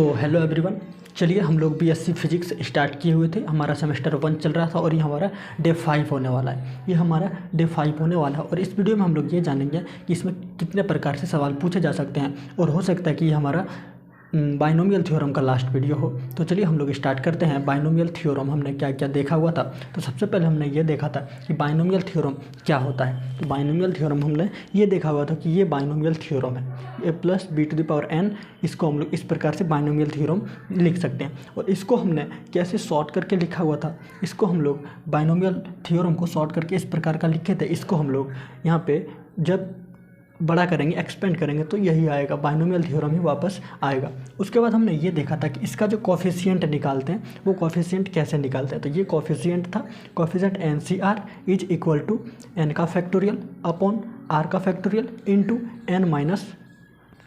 तो hello everyone, चलिए हम लोग बीएससी फिजिक्स स्टार्ट किए हुए थे। हमारा सेमेस्टर 1 चल रहा था और ये हमारा डे 5 होने वाला है। ये हमारा डे 5 होने वाला है और इस वीडियो में हम लोग ये जानेंगे कि इसमें कितने प्रकार से सवाल पूछे जा सकते हैं और हो सकता है कि ये हमारा बाइनोमियल थ्योरम का लास्ट वीडियो हो। तो चलिए हम लोग स्टार्ट करते हैं। बाइनोमियल थ्योरम हमने क्या क्या देखा हुआ था। तो सबसे पहले हमने ये देखा था कि बाइनोमियल थ्योरम क्या होता है। तो बाइनोमियल थ्योरम हमने ये देखा हुआ था कि ये बाइनोमियल थ्योरम है, a+b⁴n। इसको हम लोग इस प्रकार से बाइनोमियल थ्योरम लिख सकते हैं। और इसको हमने कैसे शॉर्ट करके लिखा हुआ था, इसको हम लोग बाइनोमियल थ्योरम को शॉर्ट करके इस प्रकार का लिखे थे। इसको हम लोग यहाँ पे जब बड़ा करेंगे, एक्सपेंड करेंगे तो यही आएगा, बाइनोमियल थ्योरम ही वापस आएगा। उसके बाद हमने ये देखा था कि इसका जो कोफिशिएंट निकालते हैं वो कोफिशिएंट कैसे निकालते हैं। तो ये कोफिशिएंट था, coefficient NCR is equal to n का फैक्टोरियल अपॉन r का factorial into n minus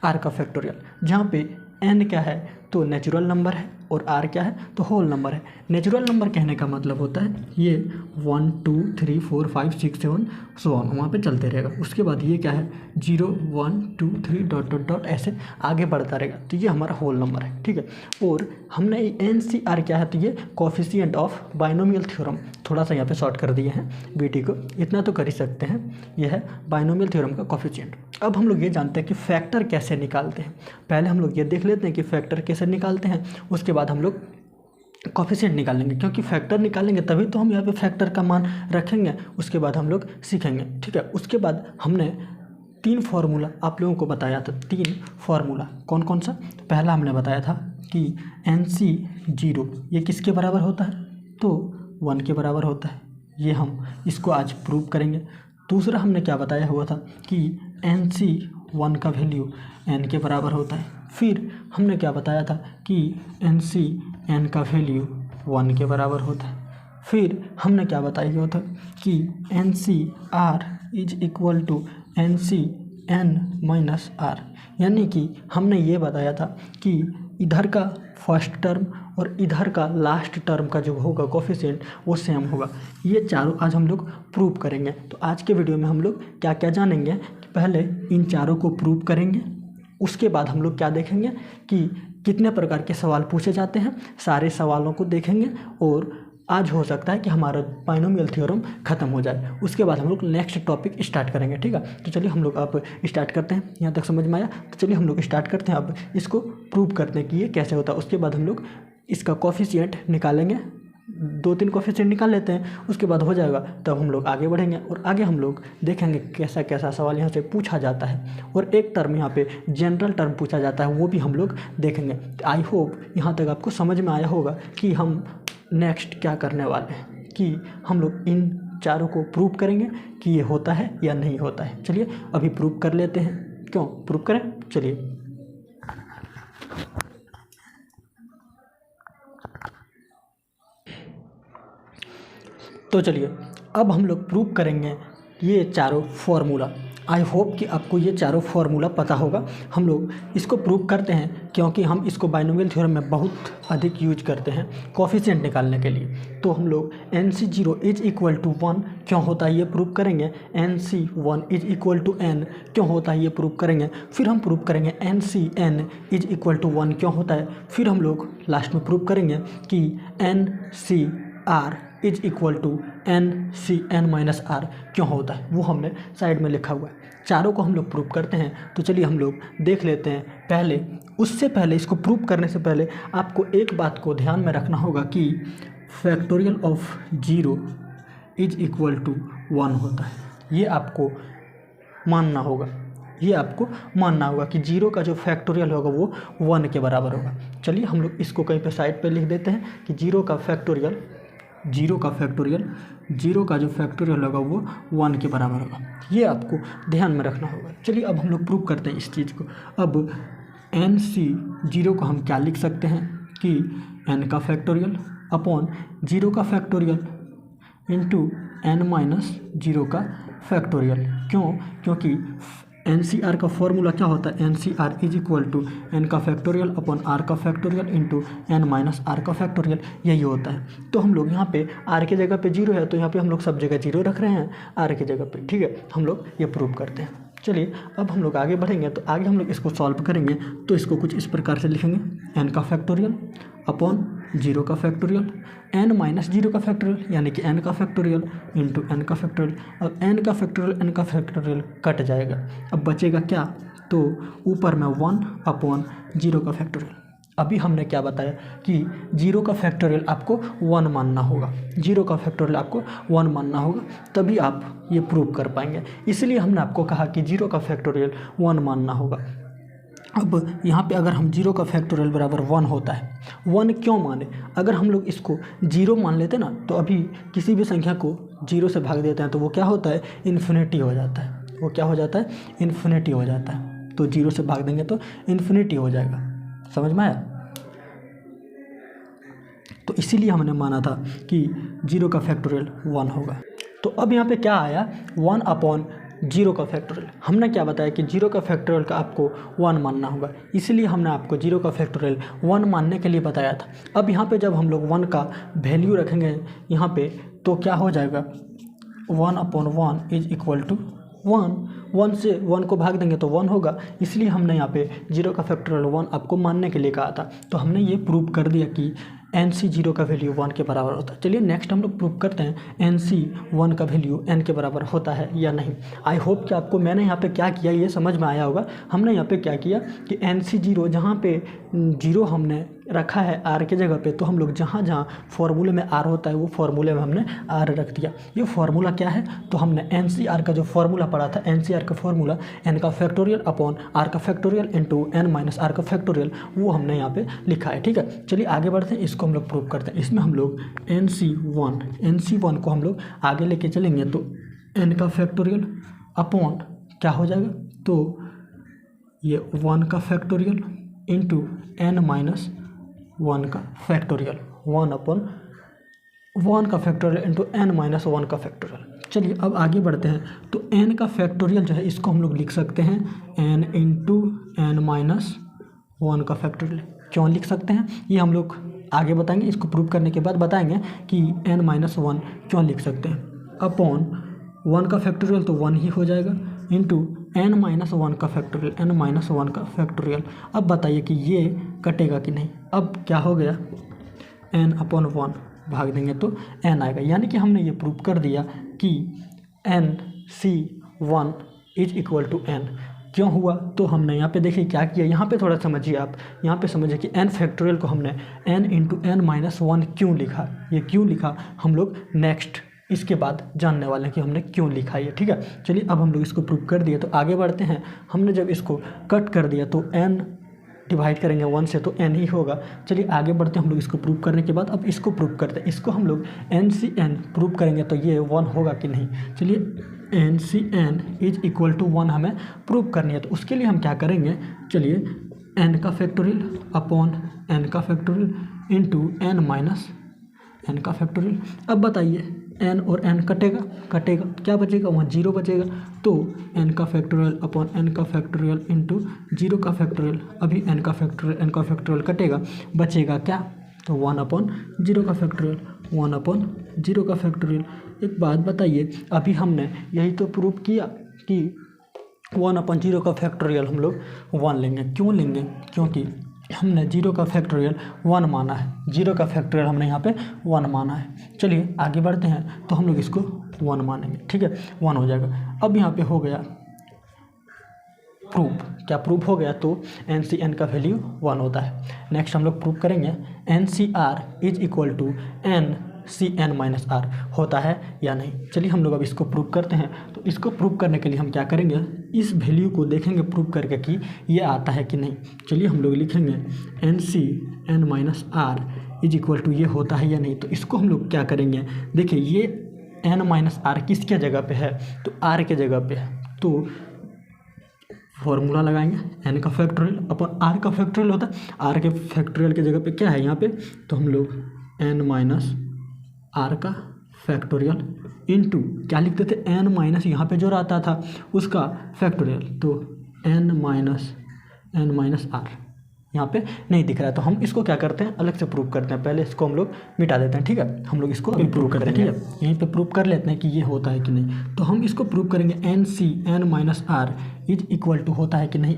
r का फैक्टोरियल, जहाँ पे n क्या है तो नेचुरल नंबर है और r क्या है तो होल नंबर है। नेचुरल नंबर कहने का मतलब होता है ये 1 2 3 4 5 6 7 सो ऑन वहाँ पे चलते रहेगा। उसके बाद ये क्या है 0 1 2 3 डॉट डॉट डॉट ऐसे आगे बढ़ता रहेगा। तो ये हमारा होल नंबर है, ठीक है। और हमने NCR क्या है तो ये कोफिशिएंट ऑफ बाइनोमियल थ्योरम, थोड़ा सा यहाँ पे शॉर्ट कर दिए हैं बीटी को, इतना तो कर ही सकते हैं। यह है बाइनोमियल थ्योरम का कोफिशिएंट। अब हम लोग ये जानते हैं कि फैक्टर कैसे निकालते हैं। पहले हम लोग ये देख लेते हैं कि फैक्टर कैसे निकालते हैं, उसके बाद हम लोग कोफिशिएंट निकालेंगे, क्योंकि फैक्टर निकालेंगे तभी तो हम यहाँ पे फैक्टर का मान रखेंगे। उसके बाद हम लोग सीखेंगे, ठीक है। उसके बाद हमने 3 फार्मूला आप लोगों को बताया था। 3 फार्मूला कौन कौन सा। तो पहला हमने बताया था कि NC0 ये किसके बराबर होता है तो 1 के बराबर होता है। ये हम इसको आज प्रूव करेंगे। दूसरा हमने क्या बताया हुआ था कि NC1 का वैल्यू n के बराबर होता है। फिर हमने क्या बताया था कि NCn का वैल्यू 1 के बराबर होता है। फिर हमने क्या बताया हुआ था कि NCR is equal to NCn minus r, यानी कि हमने ये बताया था कि इधर का फर्स्ट टर्म और इधर का लास्ट टर्म का जो होगा कोफिशिएंट वो सेम होगा। ये चारों आज हम लोग प्रूव करेंगे। तो आज के वीडियो में हम लोग क्या क्या जानेंगे, पहले इन चारों को प्रूव करेंगे। उसके बाद हम लोग क्या देखेंगे कि कितने प्रकार के सवाल पूछे जाते हैं, सारे सवालों को देखेंगे और आज हो सकता है कि हमारा बाइनोमियल थ्योरम ख़त्म हो जाए। उसके बाद हम लोग नेक्स्ट टॉपिक स्टार्ट करेंगे, ठीक है। तो चलिए हम लोग अब स्टार्ट करते हैं। यहाँ तक समझ में आया। तो चलिए हम लोग स्टार्ट करते हैं, अब इसको प्रूव करते हैं कि ये कैसे होता है। उसके बाद हम लोग इसका कोफिशिएंट निकालेंगे, 2-3 कोफिशिएंट निकाल लेते हैं। उसके बाद हो जाएगा, तब हम लोग आगे बढ़ेंगे और आगे हम लोग देखेंगे कैसा कैसा सवाल यहाँ से पूछा जाता है। और एक टर्म यहाँ पे जनरल टर्म पूछा जाता है, वो भी हम लोग देखेंगे। आई होप यहाँ तक आपको समझ में आया होगा कि हम नेक्स्ट क्या करने वाले हैं, कि हम लोग इन चारों को प्रूव करेंगे कि ये होता है या नहीं होता है। चलिए अभी प्रूव कर लेते हैं। क्यों प्रूव करें, चलिए। तो चलिए अब हम लोग प्रूव करेंगे ये चारों फार्मूला। आई होप कि आपको ये चारों फार्मूला पता होगा। हम लोग इसको प्रूव करते हैं क्योंकि हम इसको बाइनोमियल थ्योरम में बहुत अधिक यूज करते हैं कोफिशिएंट निकालने के लिए। तो हम लोग NC0 इज इक्वल टू 1 क्यों होता है ये प्रूव करेंगे। NC1 is equal to n क्यों होता है ये प्रूव करेंगे। फिर हम प्रूव करेंगे NCn इज इक्वल टू 1 क्यों होता है। फिर हम लोग लास्ट में प्रूव करेंगे कि NCR is equal to NCn minus r क्यों होता है, वो हमने साइड में लिखा हुआ है। चारों को हम लोग प्रूव करते हैं। तो चलिए हम लोग देख लेते हैं। पहले उससे पहले इसको प्रूव करने से पहले आपको एक बात को ध्यान में रखना होगा कि factorial of 0 is equal to 1 होता है। ये आपको मानना होगा, ये आपको मानना होगा कि 0 का जो फैक्टोरियल होगा वो 1 के बराबर होगा। चलिए हम लोग इसको कहीं पे साइड पे लिख देते हैं कि 0 का जो फैक्टोरियल होगा वो 1 के बराबर होगा। ये आपको ध्यान में रखना होगा। चलिए अब हम लोग प्रूव करते हैं इस चीज़ को। अब NC0 को हम क्या लिख सकते हैं कि n का फैक्टोरियल अपॉन 0 का फैक्टोरियल इंटू n माइनस 0 का फैक्टोरियल। क्यों, क्योंकि NCR का फॉर्मूला क्या होता है, NCR is equal to n का फैक्टोरियल अपॉन r का factorial into n minus r का फैक्टोरियल, यही होता है। तो हम लोग यहाँ पे r की जगह पे 0 है तो यहाँ पे हम लोग सब जगह 0 रख रहे हैं r की जगह पे, ठीक है। हम लोग ये प्रूव करते हैं। चलिए अब हम लोग आगे बढ़ेंगे, तो आगे हम लोग इसको सॉल्व करेंगे तो इसको कुछ इस प्रकार से लिखेंगे, n का फैक्टोरियल अपॉन 0 का फैक्टोरियल, n माइनस 0 का फैक्टोरियल यानी कि n का फैक्टोरियल इंटू n का फैक्टोरियल। अब n का फैक्टोरियल n का फैक्टोरियल कट जाएगा, अब बचेगा क्या, तो ऊपर में 1 अपॉन 0 का फैक्टोरियल। अभी हमने क्या बताया कि 0 का फैक्टोरियल आपको 1 मानना होगा, 0 का फैक्टोरियल आपको 1 मानना होगा, तभी आप ये प्रूव कर पाएंगे। इसलिए हमने आपको कहा कि 0 का फैक्टोरियल 1 मानना होगा। अब यहाँ पे अगर हम 0 का फैक्टोरियल बराबर 1 होता है, 1 क्यों माने, अगर हम लोग इसको 0 मान लेते ना, तो अभी किसी भी संख्या को 0 से भाग देते हैं तो वो क्या होता है, इन्फिनिटी हो जाता है। वो क्या हो जाता है, इन्फिनिटी हो जाता है। तो 0 से भाग देंगे तो इन्फिनिटी हो जाएगा, समझ में आया। तो इसीलिए हमने माना था कि 0 का फैक्टोरियल 1 होगा। तो अब यहाँ पे क्या आया, 1 अपॉन 0 का फैक्टोरियल। हमने क्या बताया कि 0 का फैक्टोरियल का आपको 1 मानना होगा, इसलिए हमने आपको 0 का फैक्टोरियल 1 मानने के लिए बताया था। अब यहाँ पे जब हम लोग 1 का वैल्यू रखेंगे यहाँ पे, तो क्या हो जाएगा, 1 अपॉन 1 इज इक्वल टू 1 से 1 को भाग देंगे तो 1 होगा, इसलिए हमने यहाँ पे 0 का फैक्टोरियल 1 आपको मानने के लिए कहा था। तो हमने ये प्रूव कर दिया कि NC 0 का वैल्यू 1 के बराबर होता है। चलिए नेक्स्ट हम लोग प्रूव करते हैं NC 1 का वैल्यू n के बराबर होता है या नहीं। आई होप कि आपको मैंने यहाँ पे क्या किया ये समझ में आया होगा। हमने यहाँ पे क्या किया कि NC 0 जहाँ पे 0 हमने रखा है r के जगह पे, तो हम लोग जहाँ जहाँ फॉर्मूले में r होता है वो फॉर्मूले में हमने r रख दिया। ये फार्मूला क्या है, तो हमने NCR का जो फार्मूला पढ़ा था, NCR का फार्मूला n का फैक्टोरियल अपॉन r का factorial into n minus r का फैक्टोरियल, वो हमने यहाँ पे लिखा है। ठीक है, चलिए आगे बढ़ते हैं, इसको हम लोग प्रूव करते हैं। इसमें हम लोग NC1 को हम लोग आगे लेके चलेंगे, तो n का फैक्टोरियल अपॉन क्या हो जाएगा, तो ये 1 का फैक्टोरियल इंटू n माइनस 1 का फैक्टोरियल, 1 अपॉन 1 का फैक्टोरियल इंटू n माइनस 1 का फैक्टोरियल। चलिए अब आगे बढ़ते हैं, तो n का फैक्टोरियल जो है इसको हम लोग लिख सकते हैं n इंटू n माइनस 1 का फैक्टोरियल। क्यों लिख सकते हैं ये हम लोग आगे बताएंगे, इसको प्रूव करने के बाद बताएंगे कि n माइनस 1 क्यों लिख सकते हैं। अपॉन 1 का फैक्टोरियल तो 1 ही हो जाएगा, इंटू n माइनस 1 का फैक्टोरियल, n माइनस 1 का फैक्टोरियल। अब बताइए कि ये कटेगा कि नहीं। अब क्या हो गया, n अपॉन 1 भाग देंगे तो n आएगा, यानी कि हमने ये प्रूव कर दिया कि NC1 is equal to n। क्यों हुआ, तो हमने यहाँ पे देखिए क्या किया, यहाँ पे थोड़ा समझिए आप, यहाँ पे समझिए कि n फैक्टोरियल को हमने n इंटू n माइनस 1 क्यों लिखा। ये क्यों लिखा हम लोग नेक्स्ट इसके बाद जानने वाले हैं कि हमने क्यों लिखा ये। ठीक है, चलिए अब हम लोग इसको प्रूव कर दिए, तो आगे बढ़ते हैं। हमने जब इसको कट कर दिया तो n डिवाइड करेंगे 1 से तो n ही होगा। चलिए आगे बढ़ते हैं हम लोग इसको प्रूव करने के बाद। अब इसको प्रूव करते हैं, इसको हम लोग NCN प्रूव करेंगे तो ये 1 होगा कि नहीं। चलिए NCN इज इक्वल टू 1 हमें प्रूव करनी है, तो उसके लिए हम क्या करेंगे, चलिए n का फैक्टोरियल अपॉन n का factorial into n minus n का फैक्टोरियल। अब बताइए n और n कटेगा, क्या बचेगा, वहाँ 0 बचेगा, तो n का फैक्टोरियल अपॉन n का फैक्टोरियल इंटू 0 का फैक्टोरियल। अभी n का फैक्टोरियल कटेगा, बचेगा क्या, तो 1 अपॉन 0 का फैक्टोरियल, 1 अपॉन 0 का फैक्टोरियल। एक बात बताइए, अभी हमने यही तो प्रूव किया कि 1 अपॉन 0 का फैक्टोरियल हम लोग 1 लेंगे। क्यों लेंगे, क्योंकि हमने 0 का फैक्टोरियल 1 माना है, 0 का फैक्टोरियल हमने यहाँ पे 1 माना है। चलिए आगे बढ़ते हैं, तो हम लोग इसको 1 मानेंगे। ठीक है, 1 हो जाएगा। अब यहाँ पे हो गया प्रूव, क्या प्रूव हो गया, तो NCN का वैल्यू 1 होता है। नेक्स्ट हम लोग प्रूव करेंगे NCR is equal to NCN minus R होता है या नहीं। चलिए हम लोग अब इसको प्रूव करते हैं। तो इसको प्रूव करने के लिए हम क्या करेंगे, इस वैल्यू को देखेंगे प्रूव करके कि ये आता है कि नहीं। चलिए हम लोग लिखेंगे NCN minus R is equal to ये होता है या नहीं। तो इसको हम लोग क्या करेंगे, देखिए ये n माइनस R किसके जगह पे है, तो R के जगह पे है, तो फॉर्मूला लगाएंगे n का फैक्टोरियल अपन r का फैक्टोरियल होता है, r के फैक्टोरियल की जगह पे क्या है यहाँ पे, तो हम लोग n माइनस r का फैक्टोरियल इंटू क्या लिखते थे, n माइनस यहाँ पे जो रहता था उसका फैक्टोरियल, तो n माइनस r यहाँ पे नहीं दिख रहा है। तो हम इसको क्या करते हैं, अलग से प्रूव करते हैं। पहले इसको हम लोग मिटा देते हैं, ठीक है। हम लोग इसको अभी प्रूव करते हैं, ठीक है। यहीं पे प्रूव कर लेते हैं कि ये होता है कि नहीं। तो हम इसको प्रूव करेंगे, N C N minus R is equal to होता है कि नहीं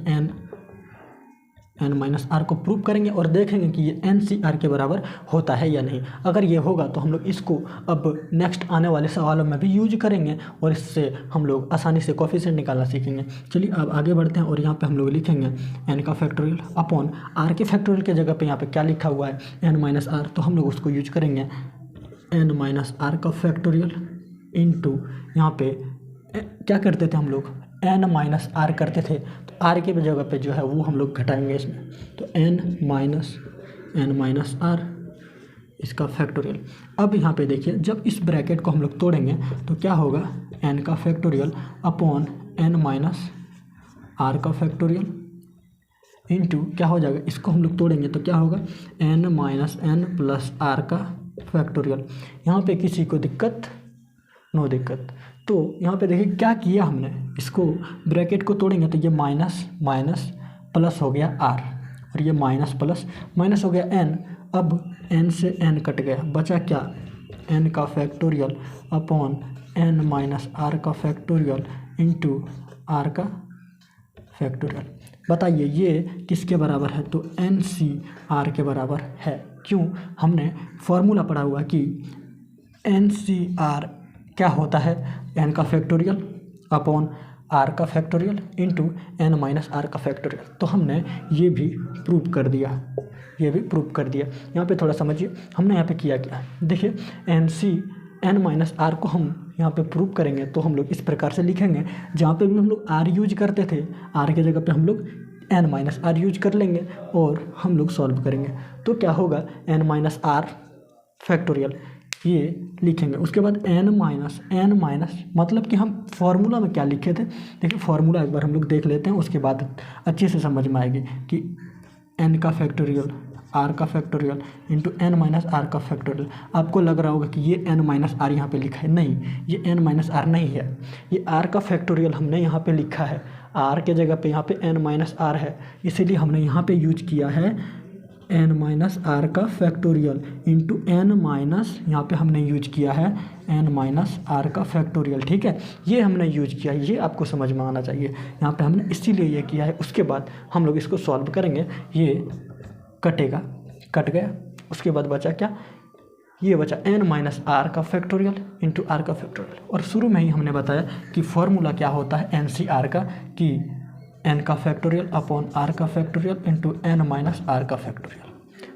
एन माइनस आर को प्रूव करेंगे और देखेंगे कि ये एन सी आर के बराबर होता है या नहीं। अगर ये होगा तो हम लोग इसको अब नेक्स्ट आने वाले सवालों में भी यूज करेंगे और इससे हम लोग आसानी से कोफिशिएंट निकालना सीखेंगे। चलिए अब आगे बढ़ते हैं और यहाँ पे हम लोग लिखेंगे एन का फैक्टोरियल अपॉन आर के फैक्टोरियल के जगह पे यहाँ पे क्या लिखा हुआ है, एन माइनस आर। तो हम लोग उसको यूज करेंगे एन माइनस आर का फैक्टोरियल इंटू यहाँ पे क्या करते थे हम लोग, एन माइनस आर करते थे। तो आर के जगह पे जो है वो हम लोग घटाएंगे इसमें। तो एन माइनस आर इसका फैक्टोरियल। अब यहाँ पे देखिए, जब इस ब्रैकेट को हम लोग तोड़ेंगे तो क्या होगा, एन का factorial upon N minus R का फैक्टोरियल इंटू क्या हो जाएगा, इसको हम लोग तोड़ेंगे तो क्या होगा, N minus N plus R का फैक्टोरियल। यहाँ पे किसी को दिक्कत, नो दिक्कत। तो यहाँ पे देखिए क्या किया हमने, इसको ब्रैकेट को तोड़ेंगे तो ये माइनस माइनस प्लस हो गया आर और ये माइनस प्लस माइनस हो गया एन। अब एन से एन कट गया, बचा क्या, एन का factorial upon N minus R का फैक्टोरियल इंटू आर का फैक्टोरियल। बताइए ये किसके बराबर है, तो एन सी आर के बराबर है। क्यों, हमने फॉर्मूला पढ़ा हुआ कि एन सी आर क्या होता है, एन का फैक्टोरियल अपॉन आर का factorial into N minus R का फैक्टोरियल। तो हमने ये भी प्रूव कर दिया, ये भी प्रूव कर दिया। यहाँ पे थोड़ा समझिए हमने यहाँ पे किया क्या, देखिए N C N minus R को हम यहाँ पे प्रूव करेंगे तो हम लोग इस प्रकार से लिखेंगे, जहाँ पे भी हम लोग आर यूज करते थे आर के जगह पे हम लोग एन माइनस आर यूज कर लेंगे और हम लोग सॉल्व करेंगे। तो क्या होगा, एन माइनस आर फैक्टोरियल ये लिखेंगे। उसके बाद एन माइनस मतलब कि हम फॉर्मूला में क्या लिखे थे, देखिए फॉर्मूला एक बार हम लोग देख लेते हैं, उसके बाद अच्छे से समझ में आएगी कि एन का फैक्टोरियल आर का factorial into N minus R का फैक्टोरियल। आपको लग रहा होगा कि ये एन माइनस आर यहाँ पे लिखा है, नहीं ये एन माइनस आर नहीं है, ये आर का फैक्टोरियल हमने यहाँ पे लिखा है। आर के जगह पे यहाँ पे एन माइनस आर है, इसीलिए हमने यहाँ पे यूज किया है एन माइनस आर का फैक्टोरियल इंटू एन माइनस, यहाँ पे हमने यूज किया है एन माइनस आर का फैक्टोरियल, ठीक है। ये हमने यूज किया, ये आपको समझ में आना चाहिए। यहाँ पे हमने इसीलिए ये किया है। उसके बाद हम लोग इसको सॉल्व करेंगे, ये कटेगा, कट गया। उसके बाद बचा क्या, ये बचा एन माइनस आर का फैक्टोरियल इंटू आर का फैक्टोरियल। और शुरू में ही हमने बताया कि फॉर्मूला क्या होता है एन सी आर का, कि एन का फैक्टोरियल अपॉन आर का factorial into N minus R का फैक्टोरियल।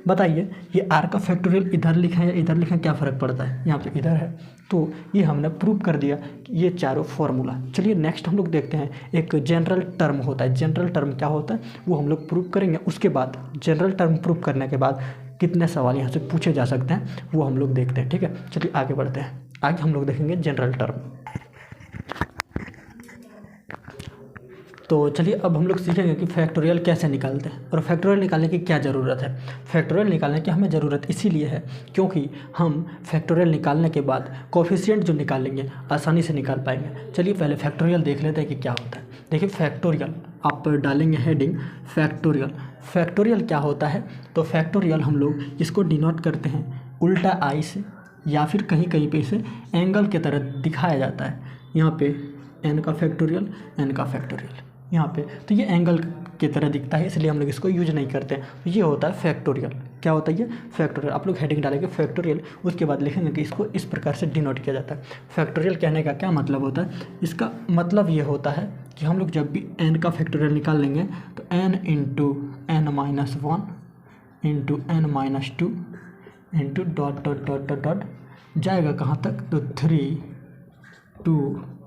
बताइए ये आर का फैक्टोरियल इधर लिखा है या इधर लिखा है, क्या फ़र्क पड़ता है, यहाँ पे इधर है। तो ये हमने प्रूव कर दिया कि ये चारों फॉर्मूला। चलिए नेक्स्ट हम लोग देखते हैं, एक जनरल टर्म होता है। जनरल टर्म क्या होता है वो हम लोग प्रूव करेंगे। उसके बाद जनरल टर्म प्रूव करने के बाद कितने सवाल यहाँ से पूछे जा सकते हैं वो हम लोग देखते हैं, ठीक है। चलिए आगे बढ़ते हैं, आगे हम लोग देखेंगे जनरल टर्म। तो चलिए अब हम लोग सीखेंगे कि फैक्टोरियल कैसे निकालते हैं और फैक्टोरियल निकालने की क्या ज़रूरत है। फैक्टोरियल निकालने की हमें ज़रूरत इसीलिए है क्योंकि हम फैक्टोरियल निकालने के बाद कोफिशिएंट जो निकालेंगे आसानी से निकाल पाएंगे। चलिए पहले फैक्टोरियल देख लेते हैं कि क्या होता है। देखिए फैक्टोरियल, आप डालेंगे हेडिंग फैक्टोरियल। फैक्टोरियल क्या होता है, तो फैक्टोरियल हम लोग इसको डिनोट करते हैं उल्टा आई से, या फिर कहीं कहीं पे इसे एंगल की तरह दिखाया जाता है। यहाँ पे एन का फैक्टोरियल, एन का फैक्टोरियल यहाँ पे, तो ये एंगल की तरह दिखता है इसलिए हम लोग इसको यूज नहीं करते। तो ये होता है फैक्टोरियल। क्या होता है ये फैक्टोरियल। आप लोग हेडिंग डालेंगे फैक्टोरियल, उसके बाद लिखेंगे कि इसको इस प्रकार से डिनोट किया जाता है। फैक्टोरियल कहने का क्या मतलब होता है, इसका मतलब ये होता है कि हम लोग जब भी एन का फैक्टोरियल निकाल लेंगे तो n into N minus one into N minus two into dot dot dot dot dot जाएगा कहाँ तक, तो 3, 2,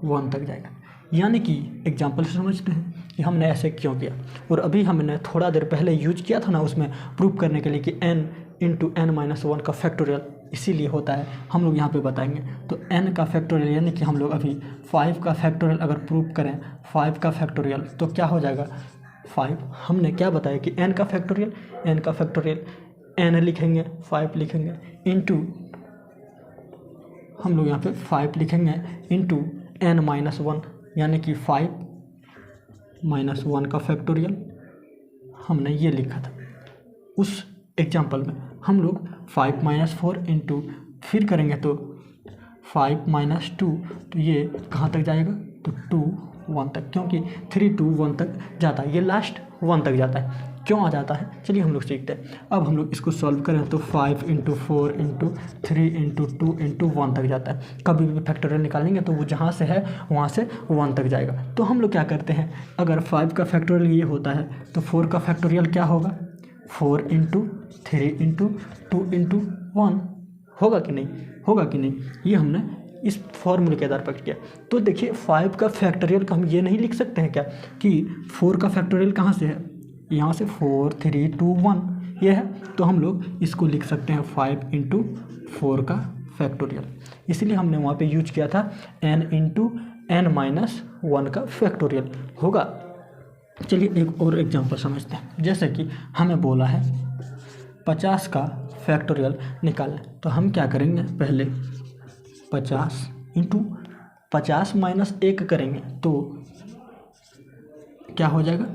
1 तक जाएगा। यानी कि एग्जाम्पल से समझते हैं कि हमने ऐसे क्यों किया। और अभी हमने थोड़ा देर पहले यूज किया था ना उसमें प्रूव करने के लिए कि n into N minus one का फैक्टोरियल इसीलिए होता है, हम लोग यहाँ पे बताएंगे। तो n का फैक्टोरियल यानी कि हम लोग अभी 5 का फैक्टोरियल अगर प्रूव करें, 5 का फैक्टोरियल तो क्या हो जाएगा 5। हमने क्या बताया कि n का फैक्टोरियल n लिखेंगे 5 लिखेंगे इंटू हम लोग यहाँ पे 5 लिखेंगे इंटू एन माइनस वन यानी कि 5 माइनस 1 का फैक्टोरियल हमने ये लिखा था। उस एग्जाम्पल में हम लोग 5 - 4 इंटू फिर करेंगे तो 5 - 2, तो ये कहाँ तक जाएगा, तो 2 1 तक, क्योंकि 3 2 1 तक जाता है, ये लास्ट 1 तक जाता है। क्यों आ जाता है, चलिए हम लोग सीखते हैं। अब हम लोग इसको सॉल्व करें तो 5 × 4 × 3 × 2 × 1 तक जाता है। कभी भी फैक्टोरियल निकालेंगे तो वो जहाँ से है वहाँ से 1 तक जाएगा। तो हम लोग क्या करते हैं, अगर 5 का फैक्टोरियल ये होता है तो 4 का फैक्टोरियल क्या होगा, 4 × 3 × 2 × 1 होगा कि नहीं, होगा कि नहीं। ये हमने इस फॉर्मूले के आधार पर किया। तो देखिए 5 का फैक्टोरियल का हम ये नहीं लिख सकते हैं क्या कि 4 का फैक्टोरियल कहाँ से है, यहाँ से 4 3 2 1 ये है, तो हम लोग इसको लिख सकते हैं 5 × 4 का फैक्टोरियल। इसलिए हमने वहाँ पे यूज किया था n × n - 1 का फैक्टोरियल होगा। चलिए एक और एग्जांपल समझते हैं। जैसे कि हमें बोला है 50 का फैक्टोरियल निकालना, तो हम क्या करेंगे, पहले 50 × 50 - 1 करेंगे तो क्या हो जाएगा,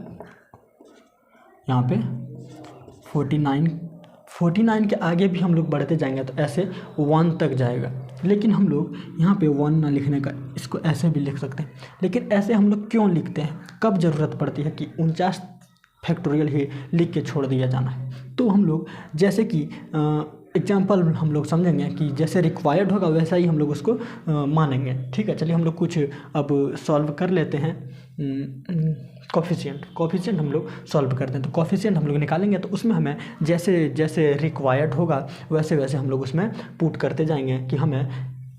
यहाँ पे 49 के आगे भी हम लोग बढ़ते जाएंगे तो ऐसे 1 तक जाएगा। लेकिन हम लोग यहाँ पे 1 ना लिखने का, इसको ऐसे भी लिख सकते हैं। लेकिन ऐसे हम लोग क्यों लिखते हैं, कब ज़रूरत पड़ती है कि 49 फैक्टोरियल ही लिख के छोड़ दिया जाना है। तो हम लोग जैसे कि एग्जाम्पल हम लोग समझेंगे कि जैसे रिक्वायर्ड होगा वैसा ही हम लोग उसको मानेंगे। ठीक है, चलिए हम लोग कुछ अब सॉल्व कर लेते हैं। कोफिशिएंट हम लोग सॉल्व करते हैं। तो कोफिशिएंट हम लोग निकालेंगे तो उसमें हमें जैसे जैसे रिक्वायर्ड होगा वैसे वैसे हम लोग उसमें पुट करते जाएंगे कि हमें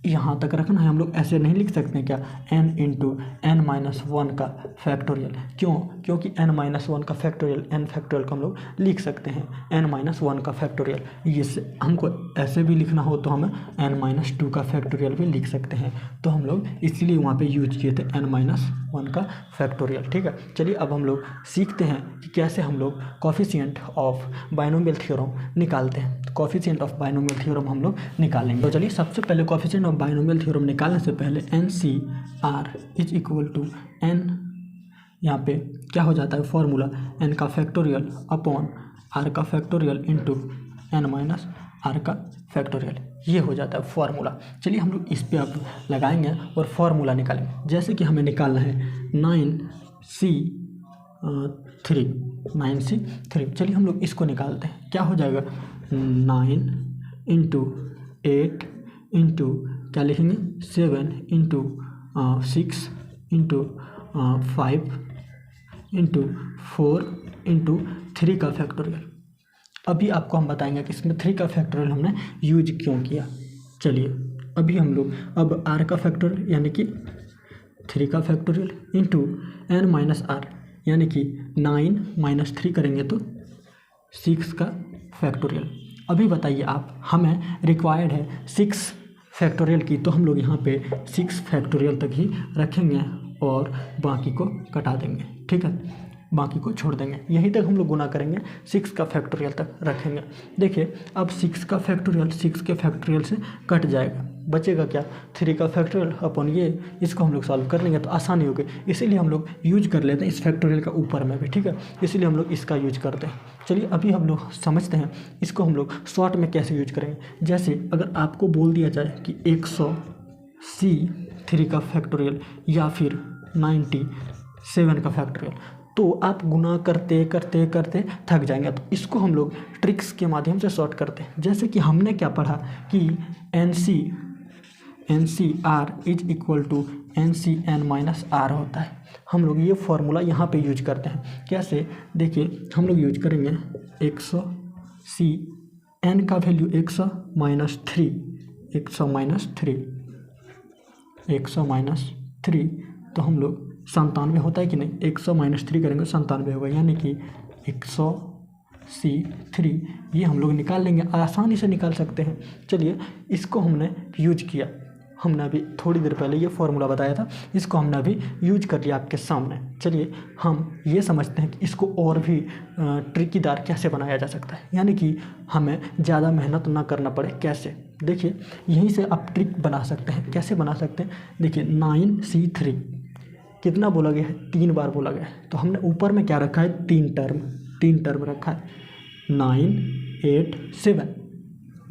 यहाँ तक रखना है। हम लोग ऐसे नहीं लिख सकते हैं क्या, n × n - 1 का फैक्टोरियल। क्यों, क्योंकि n - 1 का फैक्टोरियल n फैक्टोरियल को हम लोग लिख सकते हैं n - 1 का फैक्टोरियल। ये हमको ऐसे भी लिखना हो तो हमें n - 2 का फैक्टोरियल भी लिख सकते हैं। तो हम लोग इसलिए वहाँ पे यूज किए थे n - 1 का फैक्टोरियल। ठीक है, चलिए अब हम लोग सीखते हैं कि कैसे हम लोग कोफिशिएंट ऑफ बाइनोमियल थ्योरम निकालते हैं। कोफिशिएंट ऑफ बाइनोमियल थ्योरम हम लोग निकालेंगे। तो चलिए सबसे पहले कोफिशिएंट ऑफ बाइनोमियल थ्योरम निकालने से पहले NCR = n, यहाँ पे क्या हो जाता है फॉर्मूला, n का फैक्टोरियल अपॉन r का फैक्टोरियल इंटू n - r का फैक्टोरियल, ये हो जाता है फॉर्मूला। चलिए हम लोग इस पे अब लगाएंगे और फॉर्मूला निकालेंगे। जैसे कि हमें निकालना है 9C3। चलिए हम लोग इसको निकालते हैं। क्या हो जाएगा, 9 × 8 इंटू क्या लिखेंगे, 7 × 6 × 5 × 4 × 3 का फैक्टोरियल। अभी आपको हम बताएंगे कि इसमें 3 का फैक्टोरियल हमने यूज क्यों किया। चलिए अभी हम लोग अब r का फैक्टोरियल यानी कि 3 का फैक्टोरियल इंटू n - r यानी कि 9 - 3 करेंगे तो 6 का फैक्टोरियल। अभी बताइए आप, हमें रिक्वायर्ड है 6 फैक्टोरियल की, तो हम लोग यहाँ पे 6 फैक्टोरियल तक ही रखेंगे और बाकी को कटा देंगे। ठीक है, बाकी को छोड़ देंगे, यहीं तक हम लोग गुना करेंगे, 6 का फैक्टोरियल तक रखेंगे। देखिए अब 6 का फैक्टोरियल 6 के फैक्टोरियल से कट जाएगा, बचेगा क्या, 3 का फैक्टोरियल अपॉन ये, इसको हम लोग सॉल्व कर लेंगे तो आसानी होगी। इसीलिए हम लोग यूज कर लेते हैं इस फैक्टोरियल का ऊपर में भी। ठीक है, इसलिए हम लोग इसका यूज करते हैं। चलिए अभी हम लोग समझते हैं इसको हम लोग शॉर्ट में कैसे यूज करेंगे। जैसे अगर आपको बोल दिया जाए कि 100C3 का फैक्टोरियल या फिर 97 का फैक्टोरियल, तो आप गुना करते करते करते थक जाएंगे। तो इसको हम लोग ट्रिक्स के माध्यम से सॉर्ट करते हैं। जैसे कि हमने क्या पढ़ा कि NCR = NCn - r होता है। हम लोग ये फॉर्मूला यहाँ पे यूज करते हैं। कैसे, देखिए हम लोग यूज करेंगे 100C, n का वैल्यू 100 - 3, 100 - 3, तो हम लोग 97 होता है कि नहीं, 100 - 3 करेंगे 97 होगा, यानी कि 100C3 ये हम लोग निकाल लेंगे, आसानी से निकाल सकते हैं। चलिए इसको हमने यूज किया, हमने अभी थोड़ी देर पहले ये फॉर्मूला बताया था, इसको हमने अभी यूज कर लिया आपके सामने। चलिए हम ये समझते हैं कि इसको और भी ट्रिकीदार कैसे बनाया जा सकता है, यानी कि हमें ज़्यादा मेहनत ना करना पड़े। कैसे, देखिए यहीं से आप ट्रिक बना सकते हैं। कैसे बना सकते हैं, देखिए 9C3 कितना बोला गया है, 3 बार बोला गया है, तो हमने ऊपर में क्या रखा है, 3 टर्म रखा है। 9 8 7,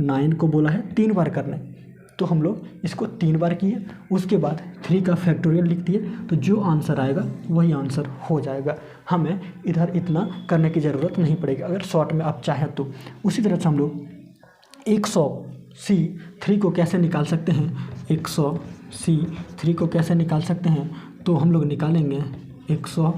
9 को बोला है 3 बार करना है, तो हम लोग इसको 3 बार किए, उसके बाद 3 का फैक्टोरियल लिख दिए, तो जो आंसर आएगा वही आंसर हो जाएगा। हमें इधर इतना करने की ज़रूरत नहीं पड़ेगी अगर शॉर्ट में आप चाहें तो। उसी तरह से हम लोग 100C3 को कैसे निकाल सकते हैं, 100C3 को कैसे निकाल सकते हैं, तो हम लोग निकालेंगे 100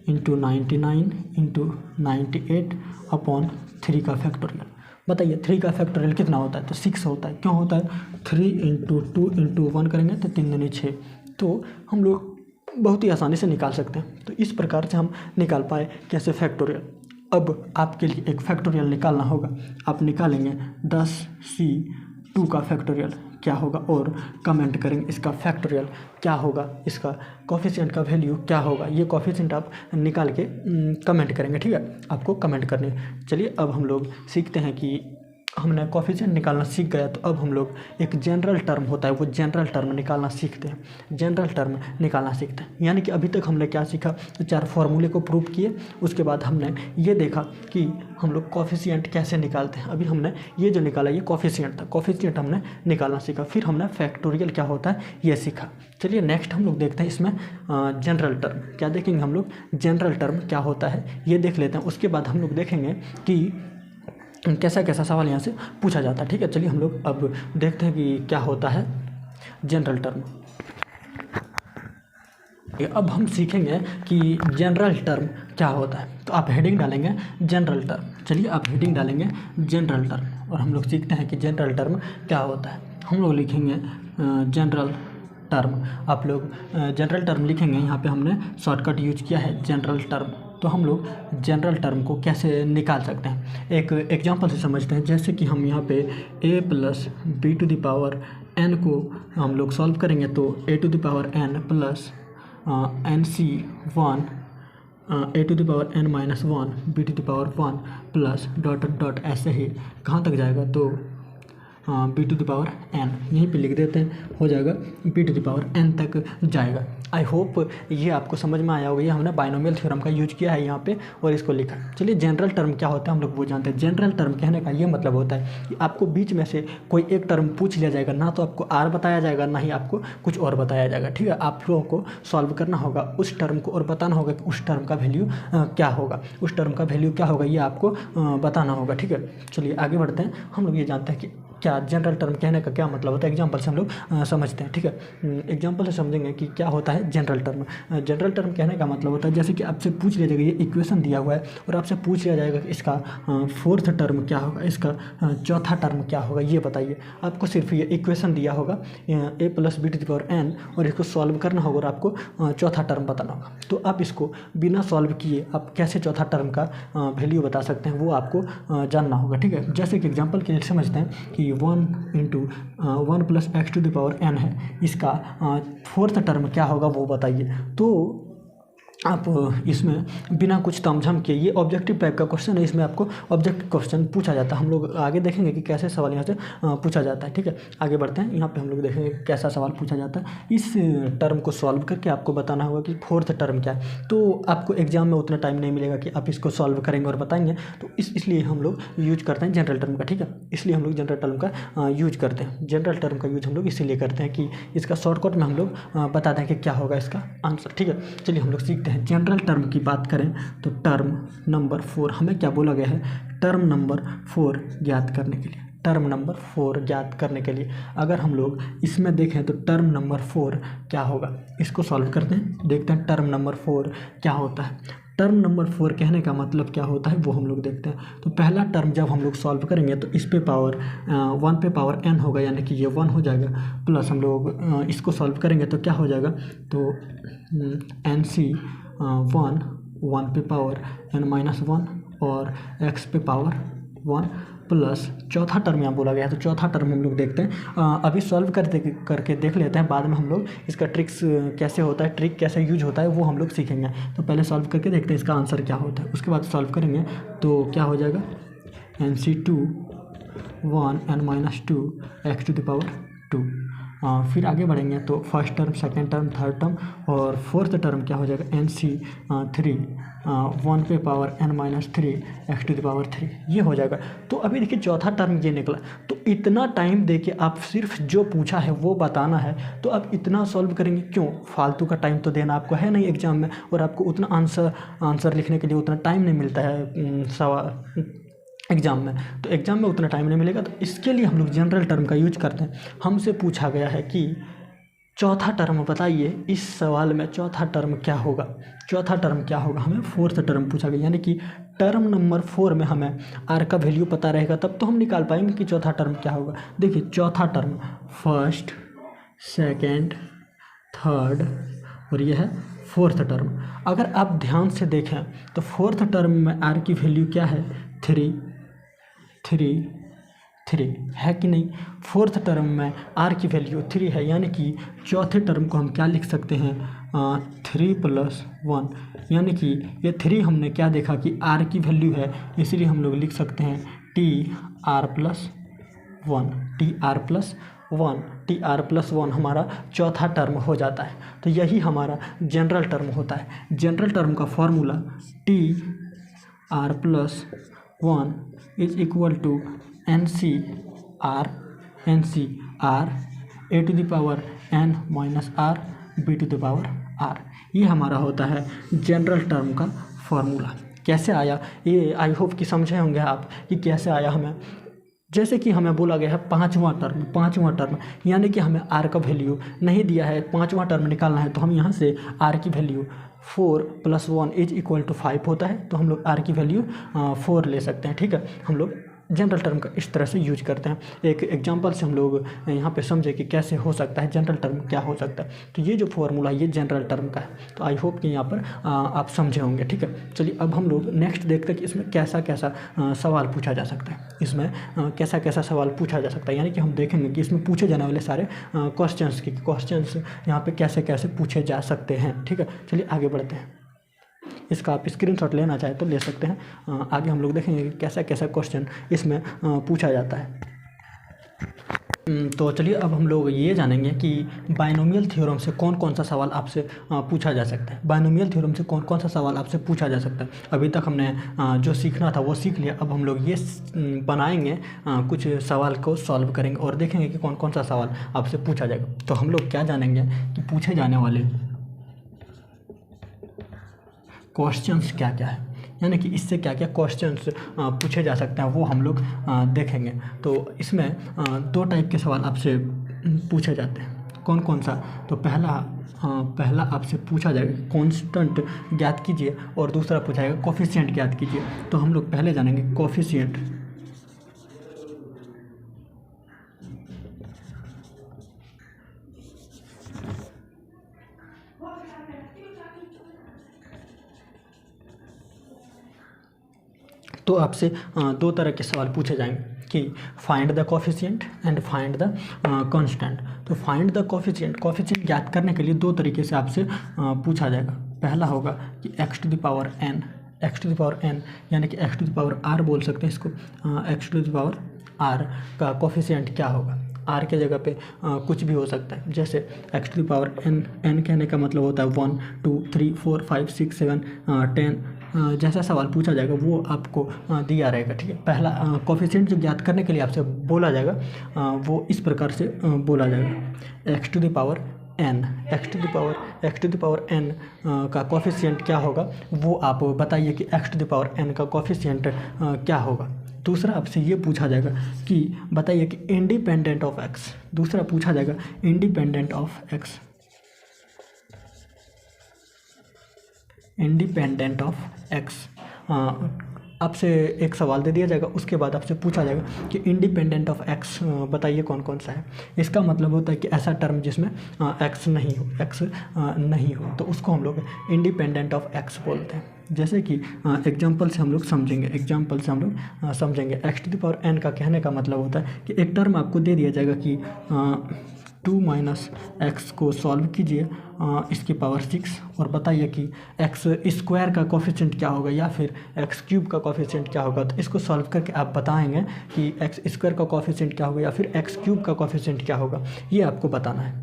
× 99 × 98 अपॉन 3 का फैक्टोरियल। बताइए 3 का फैक्टोरियल कितना होता है, तो 6 होता है। क्यों होता है, 3 × 2 × 1 करेंगे तो 3 दूनी 6, तो हम लोग बहुत ही आसानी से निकाल सकते हैं। तो इस प्रकार से हम निकाल पाए कैसे फैक्टोरियल। अब आपके लिए एक फैक्टोरियल निकालना होगा, आप निकालेंगे 10C2 का फैक्टोरियल क्या होगा और कमेंट करेंगे इसका फैक्टोरियल क्या होगा, इसका कोफिशिएंट का वैल्यू क्या होगा। ये कोफिशिएंट आप निकाल के कमेंट करेंगे, ठीक है, आपको कमेंट करनी है। चलिए अब हम लोग सीखते हैं कि हमने कोफिशिएंट निकालना सीख गया, तो अब हम लोग एक जनरल टर्म होता है वो जनरल टर्म निकालना सीखते हैं, जनरल टर्म निकालना सीखते हैं। यानी कि अभी तक हमने क्या सीखा, तो 4 फार्मूले को प्रूव किए, उसके बाद हमने ये देखा कि हम लोग कोफिशिएंट कैसे निकालते हैं। अभी हमने ये जो निकाला ये कोफिशिएंट था, कोफिशिएंट हमने निकालना सीखा, फिर हमने फैक्टोरियल क्या होता है ये सीखा। चलिए नेक्स्ट हम लोग देखते हैं इसमें जनरल टर्म क्या देखेंगे, हम लोग जनरल टर्म क्या होता है ये देख लेते हैं। उसके बाद हम लोग देखेंगे कि कैसा कैसा सवाल यहाँ से पूछा जाता है, ठीक है। चलिए हम लोग अब देखते हैं कि क्या होता है जनरल टर्म। अब हम सीखेंगे कि जनरल टर्म क्या होता है, तो आप हेडिंग डालेंगे जनरल टर्म। चलिए आप हेडिंग डालेंगे जनरल टर्म और हम लोग सीखते हैं कि जनरल टर्म क्या होता है। हम लोग लिखेंगे जनरल टर्म, आप लोग जनरल टर्म लिखेंगे, यहाँ पे हमने शॉर्टकट यूज किया है जनरल टर्म। तो हम लोग जनरल टर्म को कैसे निकाल सकते हैं, एक एग्जांपल से समझते हैं। जैसे कि हम यहाँ पे a + b⁴n को हम लोग सॉल्व करेंगे, तो a⁴n + nc1 a⁴n - 1 b⁴1 plus dot dot ऐसे ही कहाँ तक जाएगा, तो b⁴n यहीं पे लिख देते हैं, हो जाएगा b⁴n तक जाएगा। आई होप ये आपको समझ में आया होगा। ये हमने बाइनोमियल थ्योरम का यूज किया है यहाँ पे और इसको लिखा। चलिए जनरल टर्म क्या होता है हम लोग वो जानते हैं। जनरल टर्म कहने का ये मतलब होता है कि आपको बीच में से कोई एक टर्म पूछ लिया जाएगा, ना तो आपको r बताया जाएगा ना ही आपको कुछ और बताया जाएगा, ठीक है। आप लोगों को सॉल्व करना होगा उस टर्म को और बताना होगा कि उस टर्म का वैल्यू क्या होगा, उस टर्म का वैल्यू क्या होगा ये आपको बताना होगा, ठीक है। चलिए आगे बढ़ते हैं। हम लोग ये जानते हैं कि क्या जनरल टर्म कहने का क्या मतलब होता है, एग्जांपल से हम लोग समझते हैं, ठीक है। एग्जांपल से समझेंगे कि क्या होता है जनरल टर्म। जनरल टर्म कहने का मतलब होता है जैसे कि आपसे पूछ लिया जाएगा, ये इक्वेशन दिया हुआ है और आपसे पूछ लिया जाएगा कि इसका 4th टर्म क्या होगा, इसका 4था टर्म क्या होगा ये बताइए। आपको सिर्फ ये इक्वेशन दिया होगा a + b⁴n और इसको सॉल्व करना होगा और आपको 4था टर्म बताना होगा। तो आप इसको बिना सॉल्व किए आप कैसे 4था टर्म का वैल्यू बता सकते हैं वो आपको जानना होगा, ठीक है। जैसे कि एग्जाम्पल के लिए समझते हैं कि 1 × 1 + x⁴n है, इसका 4th टर्म क्या होगा वो बताइए। तो आप इसमें बिना कुछ तामझाम के, ये ऑब्जेक्टिव टाइप का क्वेश्चन है, इसमें आपको ऑब्जेक्टिव क्वेश्चन पूछा जाता है। हम लोग आगे देखेंगे कि कैसे सवाल यहाँ से पूछा जाता है, ठीक है। आगे बढ़ते हैं, यहाँ पे हम लोग देखेंगे कैसा सवाल पूछा जाता है। इस टर्म को सॉल्व करके आपको बताना होगा कि 4th टर्म क्या है। तो आपको एग्जाम में उतना टाइम नहीं मिलेगा कि आप इसको सॉल्व करेंगे और बताएंगे, तो इसलिए हम लोग यूज करते हैं जनरल टर्म का, ठीक है। इसलिए हम लोग जनरल टर्म का यूज करते हैं। जनरल टर्म का यूज हम लोग इसीलिए करते हैं कि इसका शॉर्टकट में हम लोग बता दें कि क्या होगा इसका आंसर, ठीक है। चलिए हम लोग सीखते हैं। जनरल टर्म की बात करें तो टर्म नंबर 4 हमें क्या बोला गया है, टर्म नंबर 4 ज्ञात करने के लिए, टर्म नंबर 4 ज्ञात करने के लिए अगर हम लोग इसमें देखें तो टर्म नंबर 4 क्या होगा, इसको सॉल्व करते हैं, देखते हैं टर्म नंबर 4 क्या होता है। टर्म नंबर 4 कहने का मतलब क्या होता है वो हम लोग देखते हैं। तो पहला टर्म जब हम लोग सॉल्व करेंगे तो इस पे पावर 1 पे पावर n होगा, यानी कि ये 1 हो जाएगा, प्लस हम लोग इसको सॉल्व करेंगे तो क्या हो जाएगा, तो nc1 पे पावर n-1 और x पे पावर 1 प्लस 4था टर्म यहाँ बोला गया है। तो 4था टर्म हम लोग देखते हैं, अभी सॉल्व करके देख लेते हैं, बाद में हम लोग इसका ट्रिक्स कैसे होता है, ट्रिक कैसे यूज होता है वो हम लोग सीखेंगे। तो पहले सॉल्व करके देखते हैं इसका आंसर क्या होता है, उसके बाद सॉल्व करेंगे तो क्या हो जाएगा, nc2 n-2 x⁴2। फिर आगे बढ़ेंगे तो first term, second term, third term और 4th टर्म क्या हो जाएगा, nc3 1 पे power n-3 x to the power 3 ये हो जाएगा। तो अभी देखिए चौथा टर्म ये निकला, तो इतना टाइम दे के आप सिर्फ जो पूछा है वो बताना है, तो आप इतना सॉल्व करेंगे क्यों? फालतू का टाइम तो देना आपको है नहीं एग्ज़ाम में, और आपको उतना आंसर लिखने के लिए उतना टाइम नहीं मिलता है सवाल एग्ज़ाम में, तो एग्ज़ाम में उतना टाइम नहीं मिलेगा। तो इसके लिए हम लोग जनरल टर्म का यूज करते हैं। हमसे पूछा गया है कि चौथा टर्म बताइए, इस सवाल में चौथा टर्म क्या होगा, चौथा टर्म क्या होगा, हमें फोर्थ टर्म पूछा गया, यानी कि टर्म नंबर 4 में हमें आर का वैल्यू पता रहेगा तब तो हम निकाल पाएंगे कि चौथा टर्म क्या होगा। देखिए चौथा टर्म फर्स्ट, सेकेंड, थर्ड और यह है फोर्थ टर्म। अगर आप ध्यान से देखें तो फोर्थ टर्म में आर की वैल्यू क्या है, 3 है कि नहीं। फोर्थ टर्म में आर की वैल्यू 3 है, यानी कि चौथे टर्म को हम क्या लिख सकते हैं, 3 + 1, यानी कि ये 3 हमने क्या देखा कि आर की वैल्यू है, इसलिए हम लोग लिख सकते हैं TR + 1 हमारा चौथा टर्म हो जाता है। तो यही हमारा जनरल टर्म होता है। जनरल टर्म का formula TR + 1 = NCR A⁻n-r B⁻r। ये हमारा होता है जनरल टर्म का फॉर्मूला। कैसे आया ये आई होप कि समझे होंगे आप कि कैसे आया हमें। जैसे कि हमें बोला गया है पाँचवां टर्म, यानी कि हमें आर का वैल्यू नहीं दिया है, पाँचवां टर्म निकालना है, तो हम यहाँ से आर की वैल्यू 4 + 1 = 5 होता है, तो हम लोग आर की वैल्यू 4 ले सकते हैं। ठीक है, हम लोग जनरल टर्म का इस तरह से यूज करते हैं। एक एग्जांपल से हम लोग यहाँ पे समझे कि कैसे हो सकता है, जनरल टर्म क्या हो सकता है। तो ये जो फॉर्मूला ये जनरल टर्म का है, तो आई होप कि यहाँ पर आप समझे होंगे। ठीक है, चलिए अब हम लोग नेक्स्ट देखते हैं कि इसमें कैसा कैसा सवाल पूछा जा सकता है, इसमें कैसा कैसा सवाल पूछा जा सकता है, यानी कि हम देखेंगे कि इसमें पूछे जाने वाले सारे क्वेश्चंस यहाँ पे कैसे कैसे पूछे जा सकते हैं। ठीक है, चलिए आगे बढ़ते हैं। इसका आप स्क्रीनशॉट लेना चाहे तो ले सकते हैं। आगे हम लोग देखेंगे कि कैसा कैसा क्वेश्चन इसमें पूछा जाता है। तो चलिए अब हम लोग ये जानेंगे कि बाइनोमियल थ्योरम से कौन कौन सा सवाल आपसे पूछा जा सकता है। बाइनोमियल थ्योरम से कौन कौन सा सवाल आपसे पूछा जा सकता है। अभी तक हमने जो सीखना था वो सीख लिया। अब हम लोग ये बनाएंगे, कुछ सवाल को सॉल्व करेंगे और देखेंगे कि कौन कौन सा सवाल आपसे पूछा जाएगा। तो हम लोग क्या जानेंगे कि पूछे जाने वाले क्वेश्चंस क्या क्या है, यानी कि इससे क्या क्या क्वेश्चंस पूछे जा सकते हैं वो हम लोग देखेंगे। तो इसमें 2 टाइप के सवाल आपसे पूछे जाते हैं। कौन कौन सा? तो पहला आपसे पूछा जाएगा कांस्टेंट ज्ञात कीजिए और दूसरा पूछा जाएगा कोफिशिएंट ज्ञात कीजिए। तो हम लोग पहले जानेंगे कोफिशिएंट। तो आपसे 2 तरह के सवाल पूछे जाएंगे कि find the coefficient and find the constant. तो फाइंड द कोफिशिएंट ज्ञात करने के लिए 2 तरीके से आपसे पूछा जाएगा। पहला होगा कि x⁴n यानी कि x⁴r बोल सकते हैं इसको। x⁴r का कोफिशिएंट क्या होगा? r के जगह पे कुछ भी हो सकता है, जैसे x⁴n कहने का मतलब होता है 1 2 3 4 5 6 7 10। जैसा सवाल पूछा जाएगा वो आपको दिया रहेगा। ठीक है, पहला कोफिशिएंट जो ज्ञात करने के लिए आपसे बोला जाएगा वो इस प्रकार से बोला जाएगा x⁴n का कोफिशिएंट क्या होगा वो आप बताइए कि x⁴n का कोफिशिएंट क्या होगा। दूसरा आपसे ये पूछा जाएगा कि बताइए कि इंडिपेंडेंट ऑफ x। दूसरा पूछा जाएगा इंडिपेंडेंट ऑफ x। आपसे एक सवाल दे दिया जाएगा, उसके बाद आपसे पूछा जाएगा कि इंडिपेंडेंट ऑफ x बताइए कौन कौन सा है। इसका मतलब होता है कि ऐसा टर्म जिसमें x नहीं हो, तो उसको हम लोग इंडिपेंडेंट ऑफ x बोलते हैं। जैसे कि एग्जाम्पल से हम लोग समझेंगे x⁴n का कहने का मतलब होता है कि एक टर्म आपको दे दिया जाएगा कि 2 - x को सॉल्व कीजिए इसकी पावर 6 और बताइए कि x² का कोफिशिएंट क्या होगा या फिर x³ का कोफिशिएंट क्या होगा। तो इसको सॉल्व करके आप बताएंगे कि x² का कोफिशिएंट क्या होगा या फिर x³ का कोफिशिएंट क्या होगा, ये आपको बताना है।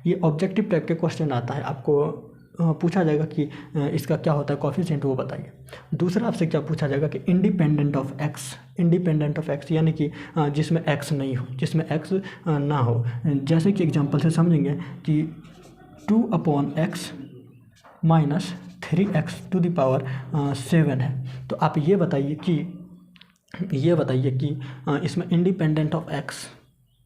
ये ऑब्जेक्टिव टाइप के क्वेश्चन आता है, आपको पूछा जाएगा कि इसका क्या होता है कोफिशिएंट, वो बताइए। दूसरा आपसे क्या पूछा जाएगा कि इंडिपेंडेंट ऑफ एक्स, यानी कि जिसमें एक्स नहीं हो, जिसमें एक्स ना हो। जैसे कि एग्जांपल से समझेंगे कि 2/x minus 3x to the power 7 है। तो आप ये बताइए कि इसमें इंडिपेंडेंट ऑफ एक्स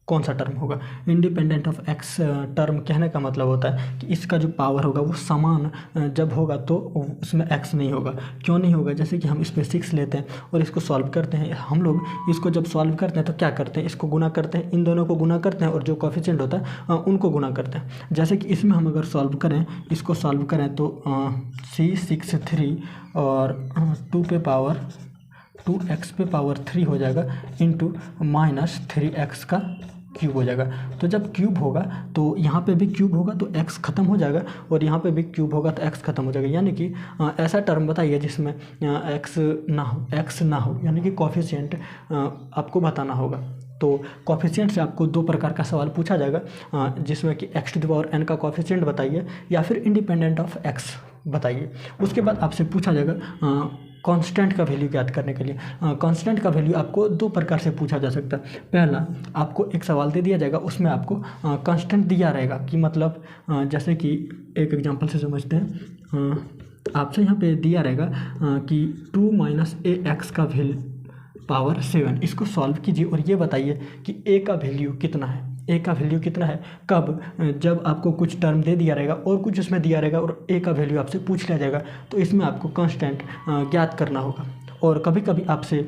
कौन सा टर्म होगा। इंडिपेंडेंट ऑफ एक्स टर्म कहने का मतलब होता है कि इसका जो पावर होगा वो समान जब होगा तो उसमें एक्स नहीं होगा। क्यों नहीं होगा? जैसे कि हम इस पे 6 लेते हैं और इसको सॉल्व करते हैं। हम लोग इसको जब सॉल्व करते हैं तो क्या करते हैं, इसको गुना करते हैं, इन दोनों को गुना करते हैं और जो कोफिशिएंट होता है उनको गुना करते हैं। जैसे कि इसमें हम अगर सॉल्व करें, इसको सॉल्व करें तो 6 3 और 2x पे पावर 3 हो जाएगा इंटू माइनस 3x का क्यूब हो जाएगा। तो जब क्यूब होगा तो यहाँ पे भी क्यूब होगा तो x खत्म हो जाएगा और यहाँ पे भी क्यूब होगा तो x खत्म हो जाएगा। यानी कि ऐसा टर्म बताइए जिसमें x ना हो, यानी कि कोफिशिएंट आपको बताना होगा। तो कोफिशिएंट से आपको 2 प्रकार का सवाल पूछा जाएगा, जिसमें कि x to the power n का कोफिशिएंट बताइए या फिर इंडिपेंडेंट ऑफ x बताइए। उसके बाद आपसे पूछा जाएगा कांस्टेंट का वैल्यू ज्ञात करने के लिए। कांस्टेंट का वैल्यू आपको 2 प्रकार से पूछा जा सकता है। पहला, आपको एक सवाल दे दिया जाएगा, उसमें आपको कांस्टेंट दिया रहेगा कि मतलब जैसे कि एक एग्जांपल से समझते हैं। आपसे यहाँ पे दिया रहेगा कि 2 - ax का वैल्यू पावर 7, इसको सॉल्व कीजिए और ये बताइए कि a का वैल्यू कितना है। a का वैल्यू कितना है कब? जब आपको कुछ टर्म दे दिया रहेगा और कुछ उसमें दिया रहेगा और a का वैल्यू आपसे पूछ लिया जाएगा, तो इसमें आपको कांस्टेंट ज्ञात करना होगा। और कभी कभी आपसे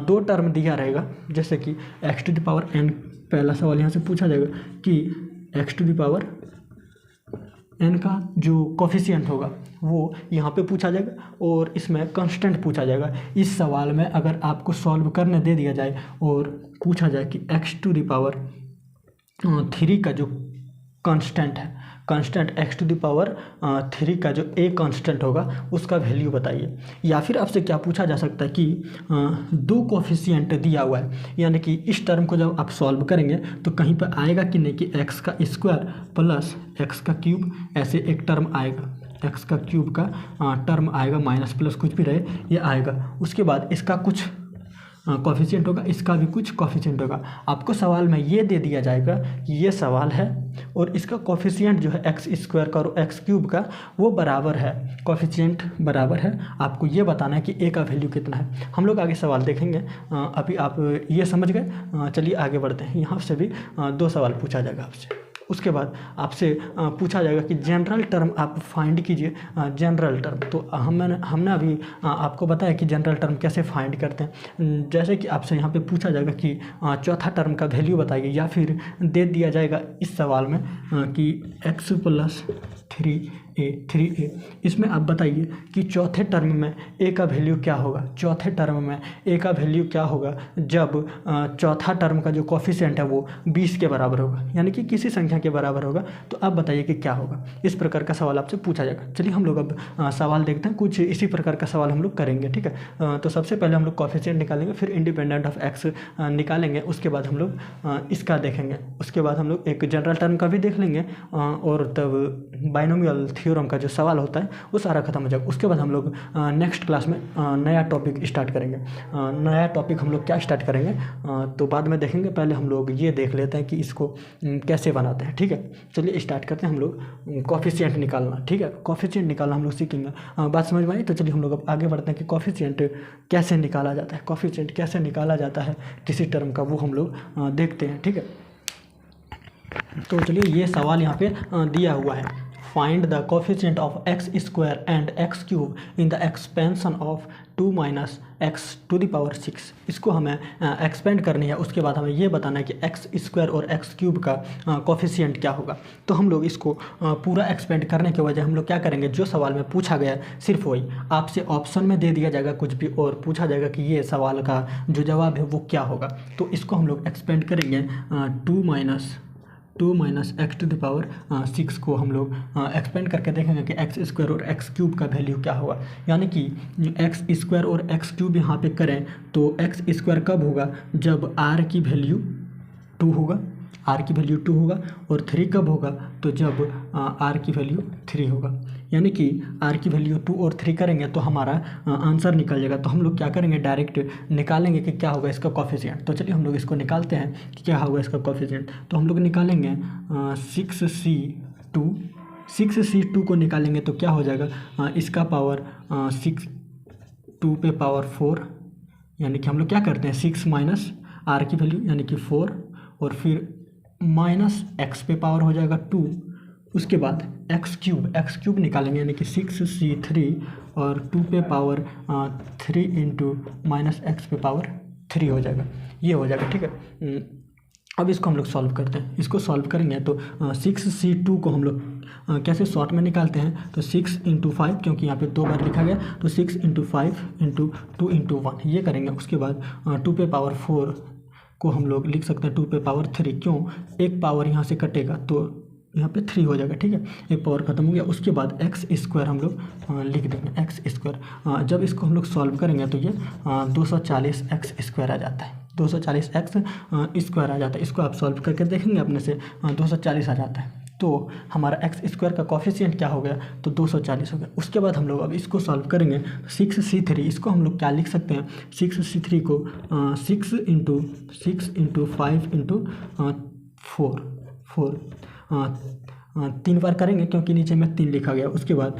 2 टर्म दिया रहेगा, जैसे कि x to the power n। पहला सवाल यहाँ से पूछा जाएगा कि x to the power n का जो कोफिशिएंट होगा वो यहाँ पे पूछा जाएगा और इसमें कांस्टेंट पूछा जाएगा। इस सवाल में अगर आपको सॉल्व करने दे दिया जाए और पूछा जाए कि x टू द पावर 3 का जो कांस्टेंट है, constant x to the power 3 का जो a कांस्टेंट होगा उसका वैल्यू बताइए। या फिर आपसे क्या पूछा जा सकता है कि 2 कोफिशिएंट दिया हुआ है, यानी कि इस टर्म को जब आप सॉल्व करेंगे तो कहीं पर आएगा कि नहीं कि x का स्क्वायर प्लस x का क्यूब, ऐसे एक टर्म आएगा, x का क्यूब का टर्म आएगा, माइनस प्लस कुछ भी रहे ये आएगा। उसके बाद इसका कुछ कोफिशिएंट होगा, इसका भी कुछ कोफिशिएंट होगा। आपको सवाल में ये दे दिया जाएगा कि ये सवाल है और इसका कोफिशिएंट जो है एक्स स्क्वायर का और एक्स क्यूब का वो बराबर है, कोफिशिएंट बराबर है। आपको ये बताना है कि ए का वैल्यू कितना है। हम लोग आगे सवाल देखेंगे। अभी आप ये समझ गए, चलिए आगे बढ़ते हैं। यहाँ से भी 2 सवाल पूछा जाएगा आपसे। उसके बाद आपसे पूछा जाएगा कि जनरल टर्म आप फाइंड कीजिए। जनरल टर्म तो हमने अभी आपको बताया कि जनरल टर्म कैसे फाइंड करते हैं। जैसे कि आपसे यहाँ पे पूछा जाएगा कि चौथा टर्म का वैल्यू बताइए, या फिर दे दिया जाएगा इस सवाल में कि x प्लस 3a। इसमें आप बताइए कि चौथे टर्म में a का वैल्यू क्या होगा। चौथे टर्म में a का वैल्यू क्या होगा जब चौथा टर्म का जो कोफिशिएंट है वो 20 के बराबर होगा, यानी कि किसी संख्या के बराबर होगा। तो आप बताइए कि क्या होगा। इस प्रकार का सवाल आपसे पूछा जाएगा। चलिए हम लोग अब सवाल देखते हैं। कुछ इसी प्रकार का सवाल हम लोग करेंगे, ठीक है। तो सबसे पहले हम लोग कोफिशिएंट निकालेंगे, फिर इंडिपेंडेंट ऑफ एक्स निकालेंगे, उसके बाद हम लोग इसका देखेंगे, उसके बाद हम लोग एक जनरल टर्म का भी देख लेंगे और तब बाइनोमियल थ्योरम का जो सवाल होता है वो सारा खत्म हो जाएगा। उसके बाद हम लोग नेक्स्ट क्लास में नया टॉपिक स्टार्ट करेंगे। नया टॉपिक हम लोग क्या स्टार्ट करेंगे तो बाद में देखेंगे। पहले हम लोग ये देख लेते हैं कि इसको कैसे बनाते हैं, ठीक है। चलिए स्टार्ट करते हैं हम लोग कोफिशिएंट निकालना, ठीक है। कोफिशिएंट निकालना हम लोग सीखेंगे। बात समझ में आई? तो चलिए हम लोग अब आगे बढ़ते हैं कि कोफिशिएंट कैसे निकाला जाता है। कोफिशिएंट कैसे निकाला जाता है किसी टर्म का, वो हम लोग देखते हैं, ठीक है। तो चलिए ये सवाल यहाँ पे दिया हुआ है। Find the coefficient of x square and x cube in the expansion of 2 - x to the power 6। इसको हमें एक्सपेंड करनी है। उसके बाद हमें ये बताना है कि एक्स स्क्वायर और एक्स क्यूब का कोफिशिएंट क्या होगा। तो हम लोग इसको पूरा एक्सपेंड करने के वजह हम लोग क्या करेंगे, जो सवाल में पूछा गया सिर्फ वही आपसे ऑप्शन में दे दिया जाएगा कुछ भी और पूछा जाएगा कि ये सवाल का जो जवाब है वो क्या होगा। तो इसको हम लोग एक्सपेंड करेंगे 2 - x टू द पावर 6 को हम लोग एक्सपेंड करके देखेंगे कि एक्स स्क्वायर और एक्स क्यूब का वैल्यू क्या होगा। यानी कि एक्स स्क्वायर और एक्स क्यूब यहाँ पे करें तो एक्स स्क्वायर कब होगा जब r की वैल्यू 2 होगा, r की वैल्यू 2 होगा, और 3 कब होगा तो जब r की वैल्यू 3 होगा। यानी कि r की वैल्यू 2 और 3 करेंगे तो हमारा आंसर निकल जाएगा। तो हम लोग क्या करेंगे, डायरेक्ट निकालेंगे कि क्या होगा इसका कोफिशिएंट। तो चलिए हम लोग इसको निकालते हैं कि क्या होगा इसका कोफिशिएंट। तो हम लोग निकालेंगे 6c2 को निकालेंगे तो क्या हो जाएगा, इसका पावर 6 2 पे पावर 4, यानी कि हम लोग क्या करते हैं 6 माइनस r की वैल्यू यानी कि 4 और फिर माइनस x पे पावर हो जाएगा 2, उसके बाद एक्स क्यूब निकालेंगे यानी कि 6c3 और 2 पे पावर 3 इंटू माइनस एक्स पे पावर 3 हो जाएगा, ये हो जाएगा। ठीक है, अब इसको हम लोग सॉल्व करते हैं। इसको सॉल्व करेंगे तो 6c2 को हम लोग कैसे शॉर्ट में निकालते हैं, तो 6 इंटू 5, क्योंकि यहाँ पे 2 बार लिखा गया, तो 6 इंटू 5 इंटू 2 इंटू 1 ये करेंगे। उसके बाद 2 पे पावर 4 को हम लोग लिख सकते हैं 2 पे पावर 3, क्यों, एक पावर यहाँ से कटेगा तो यहाँ पे 3 हो जाएगा। ठीक है, एक पावर खत्म हो गया। उसके बाद एक्स स्क्वायर हम लोग लिख देंगे, एक्स स्क्वायर। जब इसको हम लोग सॉल्व करेंगे तो ये 240 एक्स स्क्वायर आ जाता है, 240 एक्स स्क्वायर आ जाता है। इसको आप सॉल्व करके देखेंगे अपने से 240 आ जाता है। तो हमारा एक्स स्क्वायर का कोफिशिएंट क्या हो गया, तो 240 हो गया। उसके बाद हम लोग अब इसको सॉल्व करेंगे 6c3, इसको हम लोग क्या लिख सकते हैं, 6c3 को 6 इंटू 5 इंटू 4 3 बार करेंगे क्योंकि नीचे में 3 लिखा गया। उसके बाद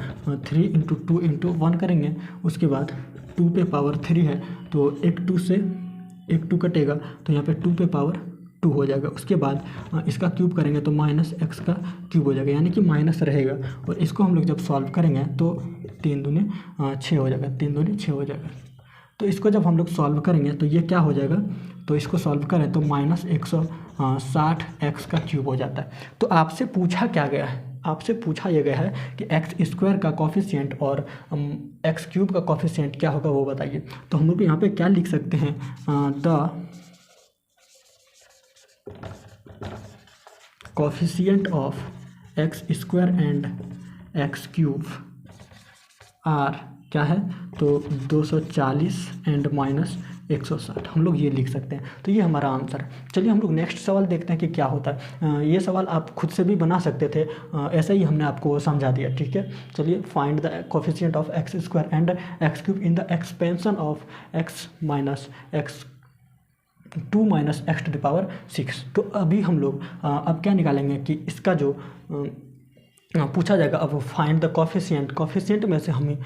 3 इंटू 2 इंटू 1 करेंगे। उसके बाद 2 पे पावर 3 है तो एक 2 से एक 2 कटेगा तो यहाँ पे 2 पे पावर 2 हो जाएगा। उसके बाद इसका क्यूब करेंगे तो माइनस एक्स का क्यूब हो जाएगा, यानी कि माइनस रहेगा। और इसको हम लोग जब सॉल्व करेंगे तो 3 दूनी 6 हो जाएगा, 3 दूनी 6 हो जाएगा। तो इसको जब हम लोग सॉल्व करेंगे तो ये क्या हो जाएगा, तो इसको सॉल्व करें तो माइनस 160 एक्स का क्यूब हो जाता है। तो आपसे पूछा क्या गया है, आपसे पूछा यह गया है कि एक्स स्क्वायर का कोफिशिएंट और एक्स क्यूब का कोफिशिएंट क्या होगा वो बताइए। तो हम लोग यहाँ पे क्या लिख सकते हैं, the coefficient of x square and x cube are क्या है, तो 240 एंड माइनस 160 हम लोग ये लिख सकते हैं। तो ये हमारा आंसर है। चलिए हम लोग नेक्स्ट सवाल देखते हैं कि क्या होता है। ये सवाल आप खुद से भी बना सकते थे, ऐसा ही हमने आपको समझा दिया। ठीक है, चलिए find the coefficient of x square and x cube in the expansion of x minus x 2 minus x to the power 6। तो अभी हम लोग अब क्या निकालेंगे कि इसका जो पूछा जाएगा, अब फाइंड द कोफिशिएंट में से हमें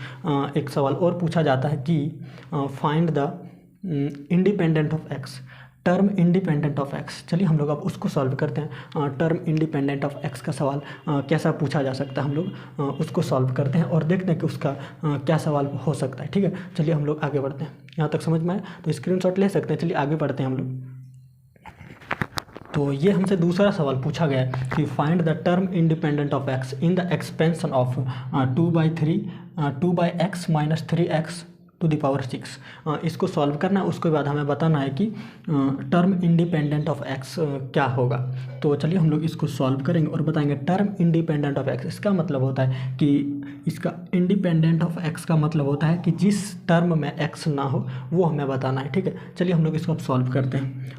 एक सवाल और पूछा जाता है कि find the independent of x, term independent of x. चलिए हम लोग अब उसको सॉल्व करते हैं। टर्म इंडिपेंडेंट ऑफ एक्स का सवाल कैसा पूछा जा सकता है, हम लोग उसको सॉल्व करते हैं और देखते हैं कि उसका क्या सवाल हो सकता है। ठीक है, चलिए हम लोग आगे बढ़ते हैं। यहाँ तक समझ में आए तो स्क्रीनशॉट ले सकते हैं। चलिए आगे बढ़ते हैं हम लोग। तो ये हमसे दूसरा सवाल पूछा गया है कि find the term independent of x in the expansion of 2 by x minus 3x to the power 6। इसको सॉल्व करना है, उसके बाद हमें बताना है कि टर्म इंडिपेंडेंट ऑफ एक्स क्या होगा। तो चलिए हम लोग इसको सॉल्व करेंगे और बताएंगे टर्म इंडिपेंडेंट ऑफ एक्स। इसका मतलब होता है कि इसका इंडिपेंडेंट ऑफ एक्स का मतलब होता है कि जिस टर्म में एक्स ना हो वो हमें बताना है। ठीक है, चलिए हम लोग इसको अब सॉल्व करते हैं।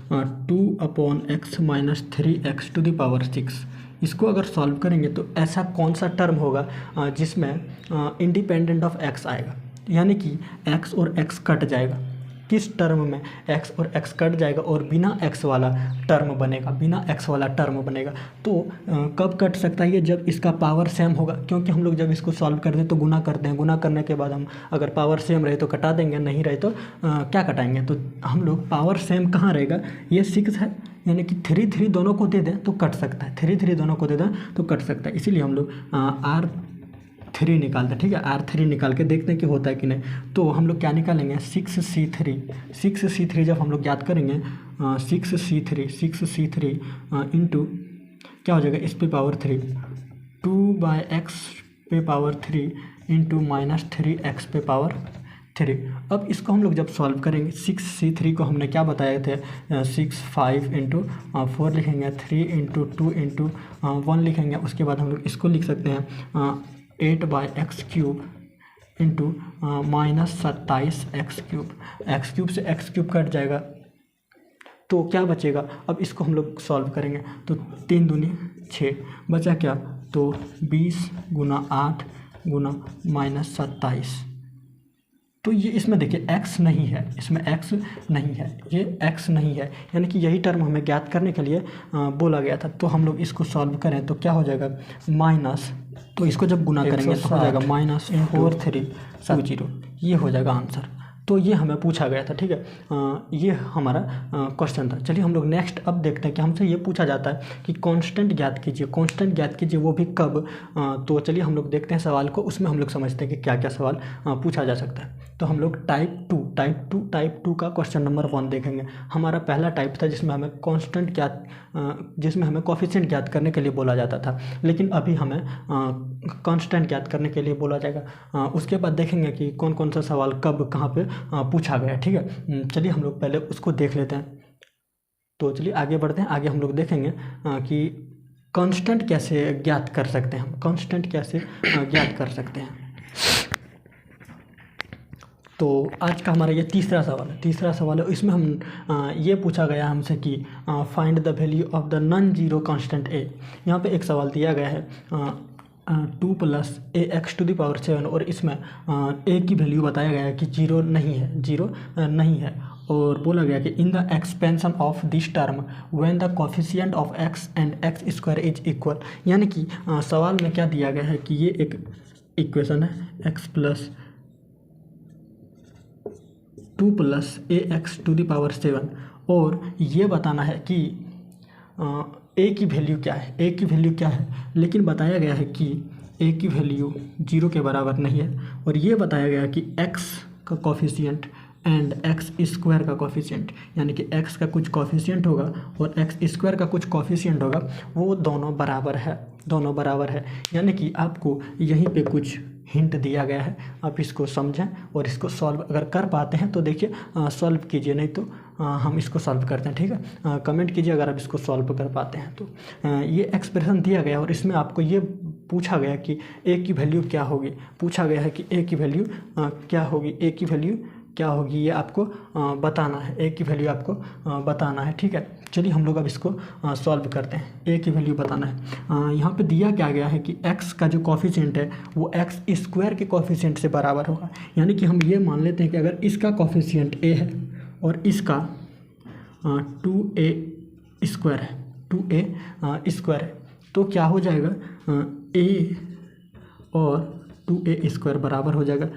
2/x minus 3x to the power 6। इसको अगर सॉल्व करेंगे तो ऐसा कौन सा टर्म होगा जिसमें इंडिपेंडेंट ऑफ एक्स आएगा, यानी कि x और x कट जाएगा। किस टर्म में x और x कट जाएगा और बिना x वाला टर्म बनेगा, बिना x वाला टर्म बनेगा। तो कब कट सकता है ये, जब इसका पावर सेम होगा, क्योंकि हम लोग जब इसको सॉल्व करते हैं तो गुना करते हैं। गुना करने के बाद हम अगर पावर सेम रहे तो कटा देंगे, नहीं रहे तो क्या कटाएंगे। तो हम लोग पावर सेम कहाँ रहेगा, ये 6 है, यानी कि 3 दोनों को दे दें तो कट सकता है, 3 दोनों को दे दें तो कट सकता है। इसीलिए हम लोग R3 निकालते हैं। ठीक है, R3 निकाल के देखते हैं कि होता है कि नहीं। तो हम लोग क्या निकालेंगे, 6c3 जब हम लोग याद करेंगे 6c3 इंटू क्या हो जाएगा, इस पे पावर 3 2/x पे पावर 3 इंटू माइनस 3x पे पावर 3। अब इसको हम लोग जब सॉल्व करेंगे 6c3 को हमने क्या बताए थे, 6 5 इंटू 4 लिखेंगे, 3 इंटू 2 इंटू 1 लिखेंगे। उसके बाद हम लोग इसको लिख सकते हैं 8/x cube into minus 27x cube. X cube से एक्स क्यूब कट जाएगा तो क्या बचेगा। अब इसको हम लोग सॉल्व करेंगे तो 3 दूनी 6 बचा क्या, तो 20 × 8 गुना -27। तो ये इसमें देखिए x नहीं है, इसमें x नहीं है, ये x नहीं है, यानी कि यही टर्म हमें ज्ञात करने के लिए बोला गया था। तो हम लोग इसको सॉल्व करें तो क्या हो जाएगा माइनस, तो इसको जब गुना करेंगे तो हो जाएगा -4320, ये हो जाएगा आंसर। तो ये हमें पूछा गया था, ठीक है। ये हमारा क्वेश्चन था। चलिए हम लोग नेक्स्ट अब देखते हैं कि हमसे ये पूछा जाता है कि कांस्टेंट ज्ञात कीजिए, कांस्टेंट ज्ञात कीजिए, वो भी कब। तो चलिए हम लोग देखते हैं सवाल को, उसमें हम लोग समझते हैं कि क्या क्या सवाल पूछा जा सकता है। तो हम लोग टाइप टू का क्वेश्चन नंबर 1 देखेंगे। हमारा पहला टाइप था जिसमें हमें कांस्टेंट ज्ञात, जिसमें हमें कोफिशिएंट ज्ञात करने के लिए बोला जाता था, लेकिन अभी हमें कांस्टेंट ज्ञात करने के लिए बोला जाएगा। उसके बाद देखेंगे कि कौन कौन सा सवाल कब कहाँ पे पूछा गया, ठीक है। चलिए हम लोग पहले उसको देख लेते हैं। तो चलिए आगे बढ़ते हैं। आगे हम लोग देखेंगे कि कांस्टेंट कैसे ज्ञात कर सकते हैं, हम कांस्टेंट कैसे ज्ञात कर सकते हैं। तो आज का हमारा ये तीसरा सवाल है। इसमें हम ये पूछा गया हमसे कि find the value of the non zero constant a. यहाँ पे एक सवाल दिया गया है 2 + ax⁻7 और इसमें a की वैल्यू बताया गया है कि जीरो नहीं है और बोला गया कि इन the expansion of this term when the coefficient of x and x² is equal. यानी कि सवाल में क्या दिया गया है कि ये एक इक्वेशन है x + 2 + ax⁻7 और ये बताना है कि a की वैल्यू क्या है, लेकिन बताया गया है कि a की वैल्यू 0 के बराबर नहीं है और ये बताया गया है कि x का कोफिशिएंट एंड x² का कोफिशिएंट, यानी कि x का कुछ कोफिशिएंट होगा और x² का कुछ कोफिशिएंट होगा, वो दोनों बराबर है। यानी कि आपको यहीं पे कुछ हिंट दिया गया है, आप इसको समझें और इसको सॉल्व अगर कर पाते हैं तो देखिए सॉल्व कीजिए, नहीं तो हम इसको सॉल्व करते हैं, ठीक है। कमेंट कीजिए अगर आप इसको सॉल्व कर पाते हैं तो। ये एक्सप्रेशन दिया गया और इसमें आपको ये पूछा गया कि a की वैल्यू क्या होगी, पूछा गया है कि a की वैल्यू क्या होगी, ये आपको बताना है, a की वैल्यू आपको बताना है, ठीक है। चलिए हम लोग अब इसको सॉल्व करते हैं। a की वैल्यू बताना है। यहाँ पे दिया क्या गया है कि x का जो कोफिशिएंट है वो x² के कोफिशिएंट से बराबर होगा। यानी कि हम ये मान लेते हैं कि अगर इसका कोफिशिएंट a है और इसका 2a² है, तो क्या हो जाएगा a और 2a² बराबर हो जाएगा।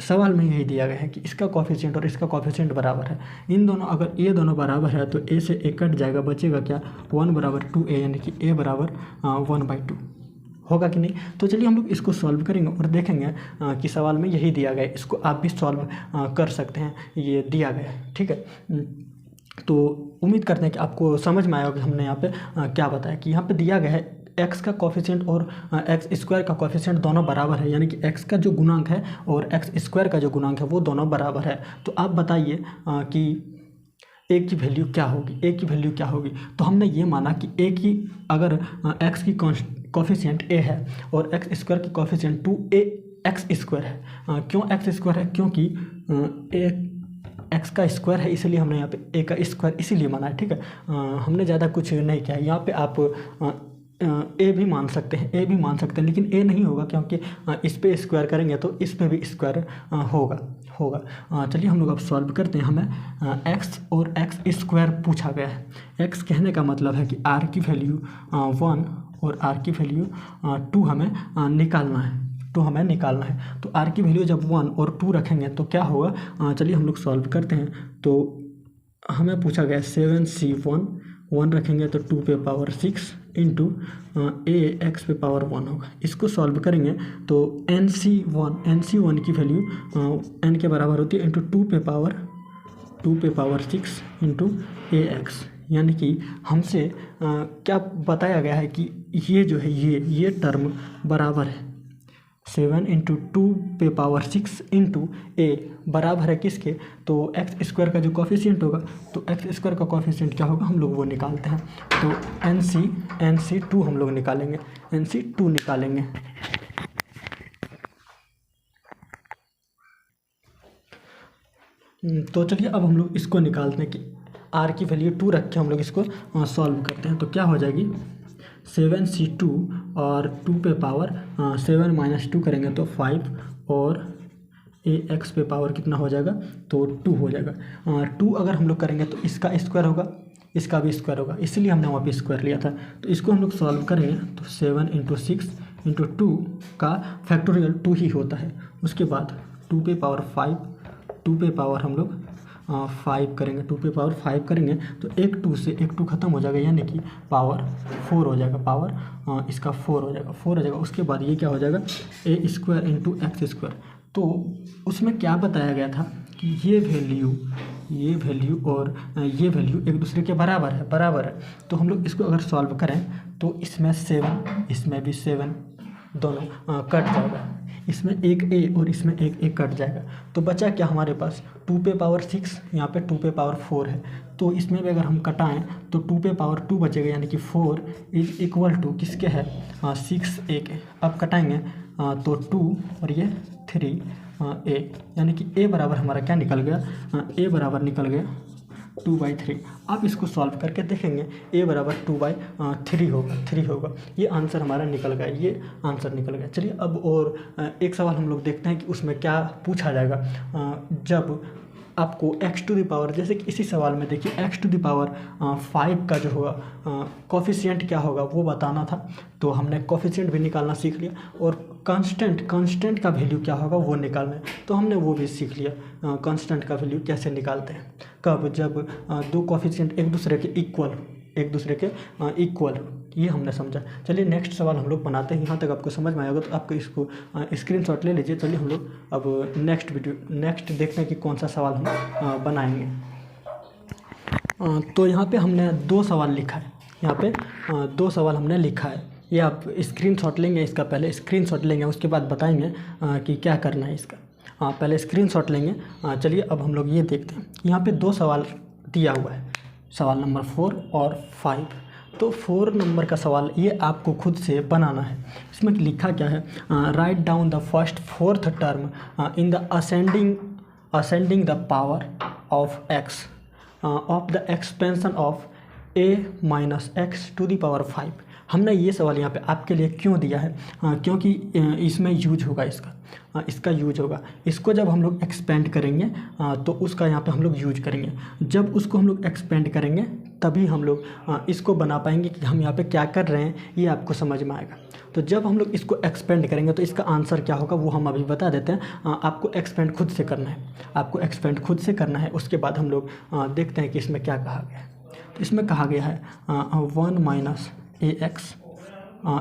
सवाल में यही दिया गया है कि इसका कोफिशिएंट और इसका कोफिशिएंट बराबर है। इन दोनों, अगर ये दोनों बराबर है तो a से a कट जाएगा, बचेगा क्या 1 = 2a, यानी कि a = 1/2 होगा कि नहीं। तो चलिए हम लोग इसको सॉल्व करेंगे और देखेंगे कि सवाल में यही दिया गया है, इसको आप भी सॉल्व कर सकते हैं, ये दिया गया है, ठीक है। तो उम्मीद करते हैं कि आपको समझ में आया होगा कि हमने यहाँ पे क्या बताया कि यहाँ पे दिया गया है x का कोफिशिएंट और x² का कोफिशिएंट दोनों बराबर है, यानी कि x का जो गुणांक है और x² का जो गुणांक है वो दोनों बराबर है। तो आप बताइए कि a की वैल्यू क्या होगी। तो हमने ये माना कि a की, अगर x की कोफिशिएंट a है और x² की कोफिशिएंट 2ax² है। क्यों x² है? क्योंकि x का स्क्वायर है, इसलिए हमने यहाँ पे a का स्क्वायर इसीलिए माना है, ठीक है। हमने ज़्यादा कुछ नहीं किया। यहाँ पे आप a भी मान सकते हैं, लेकिन a नहीं होगा क्योंकि इस पे स्क्वायर करेंगे तो इस पे भी स्क्वायर होगा। चलिए हम लोग अब सॉल्व करते हैं। हमें x और x² पूछा गया है। x कहने का मतलब है कि r की वैल्यू 1 और r की वैल्यू 2 हमें निकालना है। तो r की वैल्यू जब 1 और 2 रखेंगे तो क्या होगा, चलिए हम लोग सॉल्व करते हैं। तो हमें पूछा गया 7c1 रखेंगे तो 2 पे पावर 6 इंटू ax पे पावर 1 होगा। इसको सॉल्व करेंगे तो nc1 की वैल्यू n के बराबर होती है इंटू 2 पे पावर 6 इंटू ax। यानी कि हमसे क्या बताया गया है कि ये जो है ये टर्म बराबर है 7 इंटू 2 पे पावर 6 इंटू a बराबर है किसके, तो x² का जो कोफिशिएंट होगा, तो x² का कोफिशिएंट क्या होगा हम लोग वो निकालते हैं। तो nc2 हम लोग निकालेंगे, nc2 निकालेंगे। तो चलिए अब हम लोग इसको निकालते हैं कि r की वैल्यू 2 रख के हम लोग इसको सॉल्व करते हैं। तो क्या हो जाएगी 7c2 और 2 पे पावर 7 माइनस 2 करेंगे तो 5 और ax पे पावर कितना हो जाएगा तो 2 हो जाएगा। 2 अगर हम लोग करेंगे तो इसका स्क्वायर होगा, इसका भी स्क्वायर होगा, इसीलिए हमने वहाँ पे स्क्वायर लिया था। तो इसको हम लोग सॉल्व करेंगे तो 7 इंटू 6 इंटू 2 का फैक्टोरियल 2 ही होता है। उसके बाद 2 पे पावर 5, 2 पे पावर हम लोग 5 करेंगे, 2 पे पावर 5 करेंगे तो एक 2 से एक 2 खत्म हो जाएगा, यानी कि पावर 4 हो जाएगा, पावर इसका 4 हो जाएगा, 4 हो जाएगा। उसके बाद ये क्या हो जाएगा ए स्क्वायर इंटू एक्स स्क्वायर। तो उसमें क्या बताया गया था कि ये वैल्यू और ये वैल्यू एक दूसरे के बराबर है। तो हम लोग इसको अगर सॉल्व करें तो इसमें 7, इसमें भी 7 दोनों कट जाएगा, इसमें एक a और इसमें एक a कट जाएगा। तो बचा क्या हमारे पास 2 पे पावर 6, यहाँ पे 2 पे पावर 4 है। तो इसमें भी अगर हम कटाएं तो 2 पे पावर 2 बचेगा, यानी कि 4 इज इक्वल टू किसके है 6 a के। अब कटाएंगे तो 2 और ये 3 a, यानी कि a बराबर हमारा क्या निकल गया, a बराबर निकल गया 2/3। आप इसको सॉल्व करके देखेंगे a बराबर 2/3 होगा। ये आंसर हमारा निकल गया, ये आंसर निकल गया। चलिए अब और एक सवाल हम लोग देखते हैं कि उसमें क्या पूछा जाएगा। जब आपको x टू द पावर, जैसे कि इसी सवाल में देखिए x टू द पावर 5 का जो होगा कोफिशिएंट क्या होगा वो बताना था। तो हमने कोफिशिएंट भी निकालना सीख लिया और कांस्टेंट का वैल्यू क्या होगा वो निकालना है, तो हमने वो भी सीख लिया कांस्टेंट का वैल्यू कैसे निकालते हैं। कब, जब दो कोफिशिएंट एक दूसरे के इक्वल, ये हमने समझा। चलिए नेक्स्ट सवाल हम लोग बनाते हैं। यहाँ तक आपको समझ में आएगा तो आपको इसको स्क्रीनशॉट ले लीजिए। चलिए हम लोग अब नेक्स्ट देखते हैं कि कौन सा सवाल हम बनाएंगे। तो यहाँ पे हमने 2 सवाल लिखा है, यहाँ पे 2 सवाल हमने लिखा है। ये आप स्क्रीनशॉट लेंगे, इसका पहले स्क्रीनशॉट लेंगे, उसके बाद बताएंगे कि क्या करना है इसका। पहले स्क्रीनशॉट लेंगे। चलिए अब हम लोग ये देखते हैं। यहाँ पे 2 सवाल दिया हुआ है, सवाल नंबर 4 और 5। तो 4 नंबर का सवाल ये आपको खुद से बनाना है। इसमें लिखा क्या है, write down the first 4th term in the ascending the power of x of the expansion of a minus x to the power 5। हमने ये सवाल यहाँ पे आपके लिए क्यों दिया है, क्योंकि इसमें यूज होगा, इसका यूज होगा। इसको जब हम लोग एक्सपेंड करेंगे तो उसका यहाँ पे हम लोग यूज करेंगे। जब उसको हम लोग एक्सपेंड करेंगे तभी हम लोग इसको बना पाएंगे कि हम यहाँ पे क्या कर रहे हैं, ये आपको समझ में आएगा। तो जब हम लोग इसको एक्सपेंड करेंगे तो इसका आंसर क्या होगा वो हम अभी बता देते हैं। आपको एक्सपेंड खुद से करना है, उसके बाद हम लोग देखते हैं कि इसमें क्या कहा गया है। तो इसमें कहा गया है 1 माइनस ax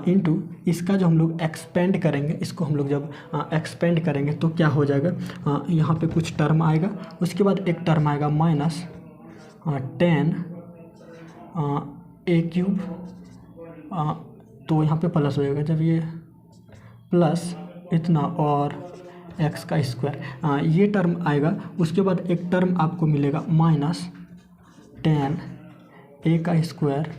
इंटू इसका जो हम लोग एक्सपेंड करेंगे, इसको हम लोग जब एक्सपेंड करेंगे तो क्या हो जाएगा, यहाँ पे कुछ टर्म आएगा, उसके बाद एक टर्म आएगा माइनस 10 a क्यूब, तो यहाँ पे प्लस हो जाएगा जब ये प्लस इतना और x का स्क्वायर, ये टर्म आएगा। उसके बाद एक टर्म आपको मिलेगा माइनस 10 a का स्क्वायर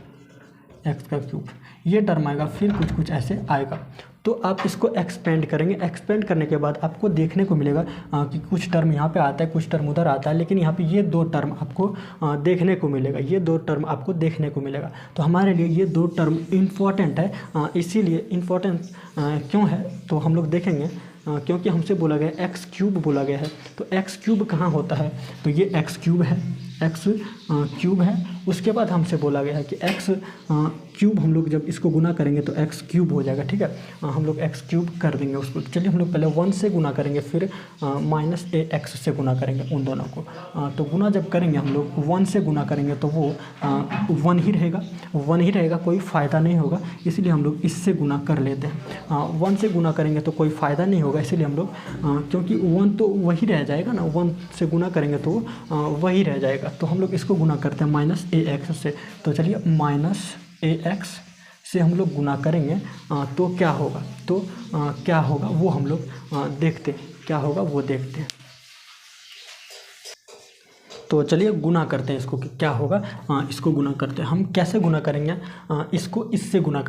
एक्स का क्यूब, ये टर्म आएगा, फिर कुछ ऐसे आएगा। तो आप इसको एक्सपेंड करेंगे, एक्सपेंड करने के बाद आपको देखने को मिलेगा कि कुछ टर्म यहाँ पे आता है, कुछ टर्म उधर आता है, लेकिन यहाँ पे ये 2 टर्म आपको देखने को मिलेगा, तो हमारे लिए ये 2 टर्म इम्पॉर्टेंट है। इसीलिए इम्पॉर्टेंट क्यों है तो हम लोग देखेंगे, क्योंकि हमसे बोला गया एक्स क्यूब बोला गया है। तो एक्स क्यूब कहाँ होता है, तो ये एक्स क्यूब है। उसके बाद हमसे बोला गया है कि एक्स क्यूब हम लोग जब इसको गुना करेंगे तो एक्स क्यूब हो जाएगा, ठीक है। हम लोग एक्स क्यूब कर देंगे उसको। चलिए हम लोग पहले 1 से गुना करेंगे, फिर माइनस ए एक्स से गुना करेंगे उन दोनों को। तो गुना जब करेंगे हम लोग 1 से गुना करेंगे तो वो 1 ही रहेगा, कोई फ़ायदा नहीं होगा, इसलिए हम लोग इससे गुना कर लेते हैं। 1 से गुना करेंगे तो कोई फ़ायदा नहीं होगा, इसलिए हम लोग क्योंकि 1 तो वही रह जाएगा ना, 1 से गुना करेंगे तो वही रह जाएगा, तो हम लोग इसको गुना करते हैं माइनस ए एक्स से। तो चलिए माइनस ए एक्स से हम लोग गुना करेंगे तो क्या होगा, वो हम लोग देखते हैं, क्या होगा वो देखते हैं। तो चलिए गुना करते हैं इसको कि क्या होगा, इसको गुना करते हैं। हम कैसे गुना करेंगे, इसको इससे गुना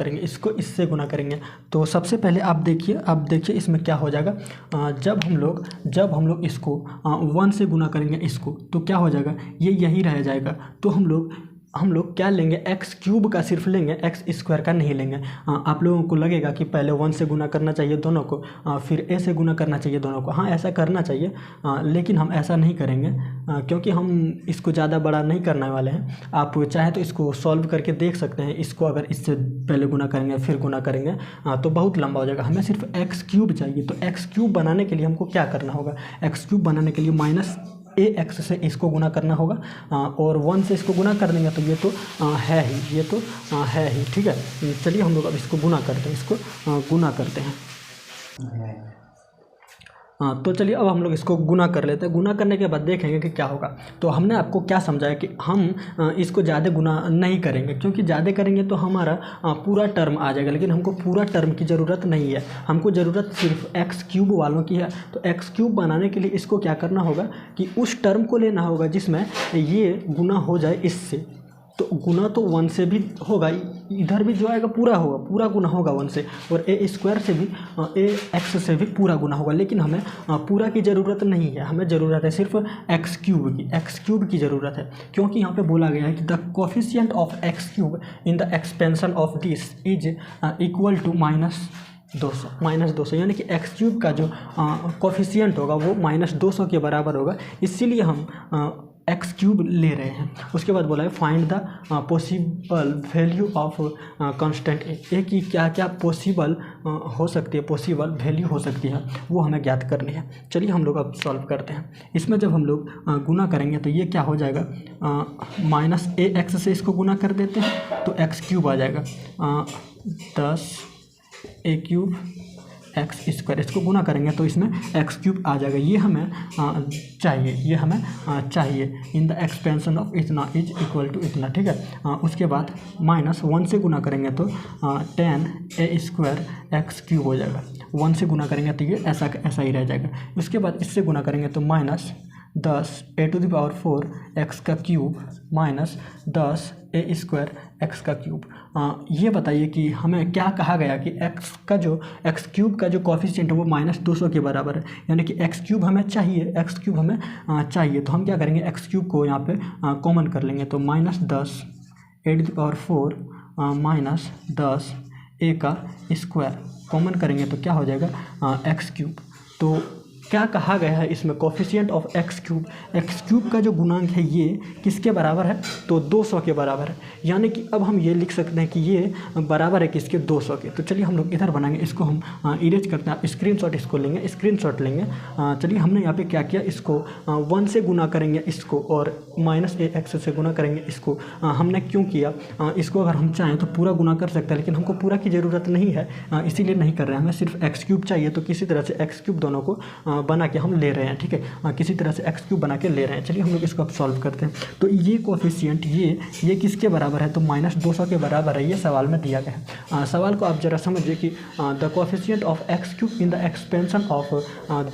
करेंगे। तो सबसे पहले आप देखिए इसमें क्या हो जाएगा। जब हम लोग इसको 1 से गुना करेंगे इसको, तो क्या हो जाएगा, ये यही रह जाएगा। तो हम लोग हम लोग क्या लेंगे, एक्स क्यूब का सिर्फ लेंगे, एक्स स्क्वायर का नहीं लेंगे। आप लोगों को लगेगा कि पहले 1 से गुना करना चाहिए दोनों को, फिर ए से गुना करना चाहिए दोनों को। हाँ, ऐसा करना चाहिए, लेकिन हम ऐसा नहीं करेंगे क्योंकि हम इसको ज़्यादा बड़ा नहीं करने वाले हैं। आप चाहें तो इसको सॉल्व करके देख सकते हैं। इसको अगर इससे पहले गुना करेंगे फिर गुना करेंगे तो बहुत लंबा हो जाएगा। हमें सिर्फ एक्स क्यूब चाहिए। तो एक्स क्यूब बनाने के लिए हमको क्या करना होगा, एक्स क्यूब बनाने के लिए माइनस ए एक्स से इसको गुना करना होगा और 1 से इसको गुना कर देंगे तो ये तो है ही, ये तो है ही। ठीक है, चलिए हम लोग अब इसको गुना करते हैं, इसको गुना करते हैं। तो चलिए अब हम लोग इसको गुना कर लेते हैं। गुना करने के बाद देखेंगे कि क्या होगा। तो हमने आपको क्या समझाया कि हम इसको ज़्यादा गुना नहीं करेंगे, क्योंकि ज़्यादा करेंगे तो हमारा पूरा टर्म आ जाएगा, लेकिन हमको पूरा टर्म की ज़रूरत नहीं है। हमको ज़रूरत सिर्फ एक्स क्यूब वालों की है। तो एक्स क्यूब बनाने के लिए इसको क्या करना होगा कि उस टर्म को लेना होगा जिसमें ये गुना हो जाए इससे। तो गुना तो 1 से भी होगा, इधर भी जो आएगा पूरा होगा, पूरा गुना होगा 1 से, और ए स्क्वायर से भी, ए एक्स से भी पूरा गुना होगा। लेकिन हमें पूरा की ज़रूरत नहीं है, हमें ज़रूरत है सिर्फ एक्स क्यूब की। एक्स क्यूब की ज़रूरत है क्योंकि यहाँ पे बोला गया है कि the coefficient of x cube in the expansion of this is equal to -200 यानी कि एक्स क्यूब का जो कोफिशिएंट होगा वो -200 के बराबर होगा। इसीलिए हम एक्स क्यूब ले रहे हैं। उसके बाद बोला है find the possible value of constant a की क्या क्या पॉसिबल हो सकती है, पॉसिबल वैल्यू हो सकती है, वो हमें ज्ञात करनी है। चलिए हम लोग अब सॉल्व करते हैं। इसमें जब हम लोग गुना करेंगे तो ये क्या हो जाएगा, माइनस ए एक्स से इसको गुना कर देते हैं तो एक्स क्यूब आ जाएगा, 10 ए क्यूब एक्स स्क्वायर। इसको गुना करेंगे तो इसमें एक्स क्यूब आ जाएगा। ये हमें चाहिए, ये हमें चाहिए। इन द एक्सपेंशन ऑफ इतना इज इक्वल टू इतना। ठीक है, उसके बाद -1 से गुना करेंगे तो 10 ए स्क्वायर एक्स क्यूब हो जाएगा। 1 से गुना करेंगे तो ये ऐसा ऐसा ही रह जाएगा। उसके बाद इससे गुना करेंगे तो -10 a⁴ एक्स का क्यूब -10 ए स्क्वायर एक्स का क्यूब। ये बताइए कि हमें क्या कहा गया कि एक्स क्यूब का जो कोफिशिएंट है वो -200 के बराबर है, यानी कि एक्स क्यूब हमें चाहिए, एक्स क्यूब हमें चाहिए। तो हम क्या करेंगे, एक्स क्यूब को यहाँ पे कॉमन कर लेंगे तो -10 a⁴ -10 ए का स्क्वायर कॉमन करेंगे तो क्या हो जाएगा, एक्स क्यूब। तो क्या कहा गया है इसमें, कोफिशिएंट ऑफ एक्स क्यूब का जो गुणांक है ये किसके बराबर है, तो 200 के बराबर है। यानी कि अब हम ये लिख सकते हैं कि ये बराबर है किसके, 200 के। तो चलिए हम लोग इधर बनाएंगे, इसको हम इरेज करते हैं। आप स्क्रीनशॉट इसको लेंगे, स्क्रीनशॉट लेंगे। चलिए हमने यहाँ पे क्या किया, इसको 1 से गुना करेंगे इसको, और -a x से गुना करेंगे इसको। हमने क्यों किया, इसको अगर हम चाहें तो पूरा गुना कर सकते हैं, लेकिन हमको पूरा की ज़रूरत नहीं है, इसीलिए नहीं कर रहे हैं। हमें सिर्फ एक्स क्यूब चाहिए, तो किसी तरह से एक्स क्यूब दोनों को बना के हम ले रहे हैं। ठीक है, किसी तरह से एक्स क्यूब बना के ले रहे हैं। चलिए हम लोग इसको अब सॉल्व करते हैं। तो ये कोफिशिएंट ये किसके बराबर है, तो -200 के बराबर है। ये सवाल में दिया गया है। सवाल को आप जरा समझिए कि the coefficient of x cube in the expansion of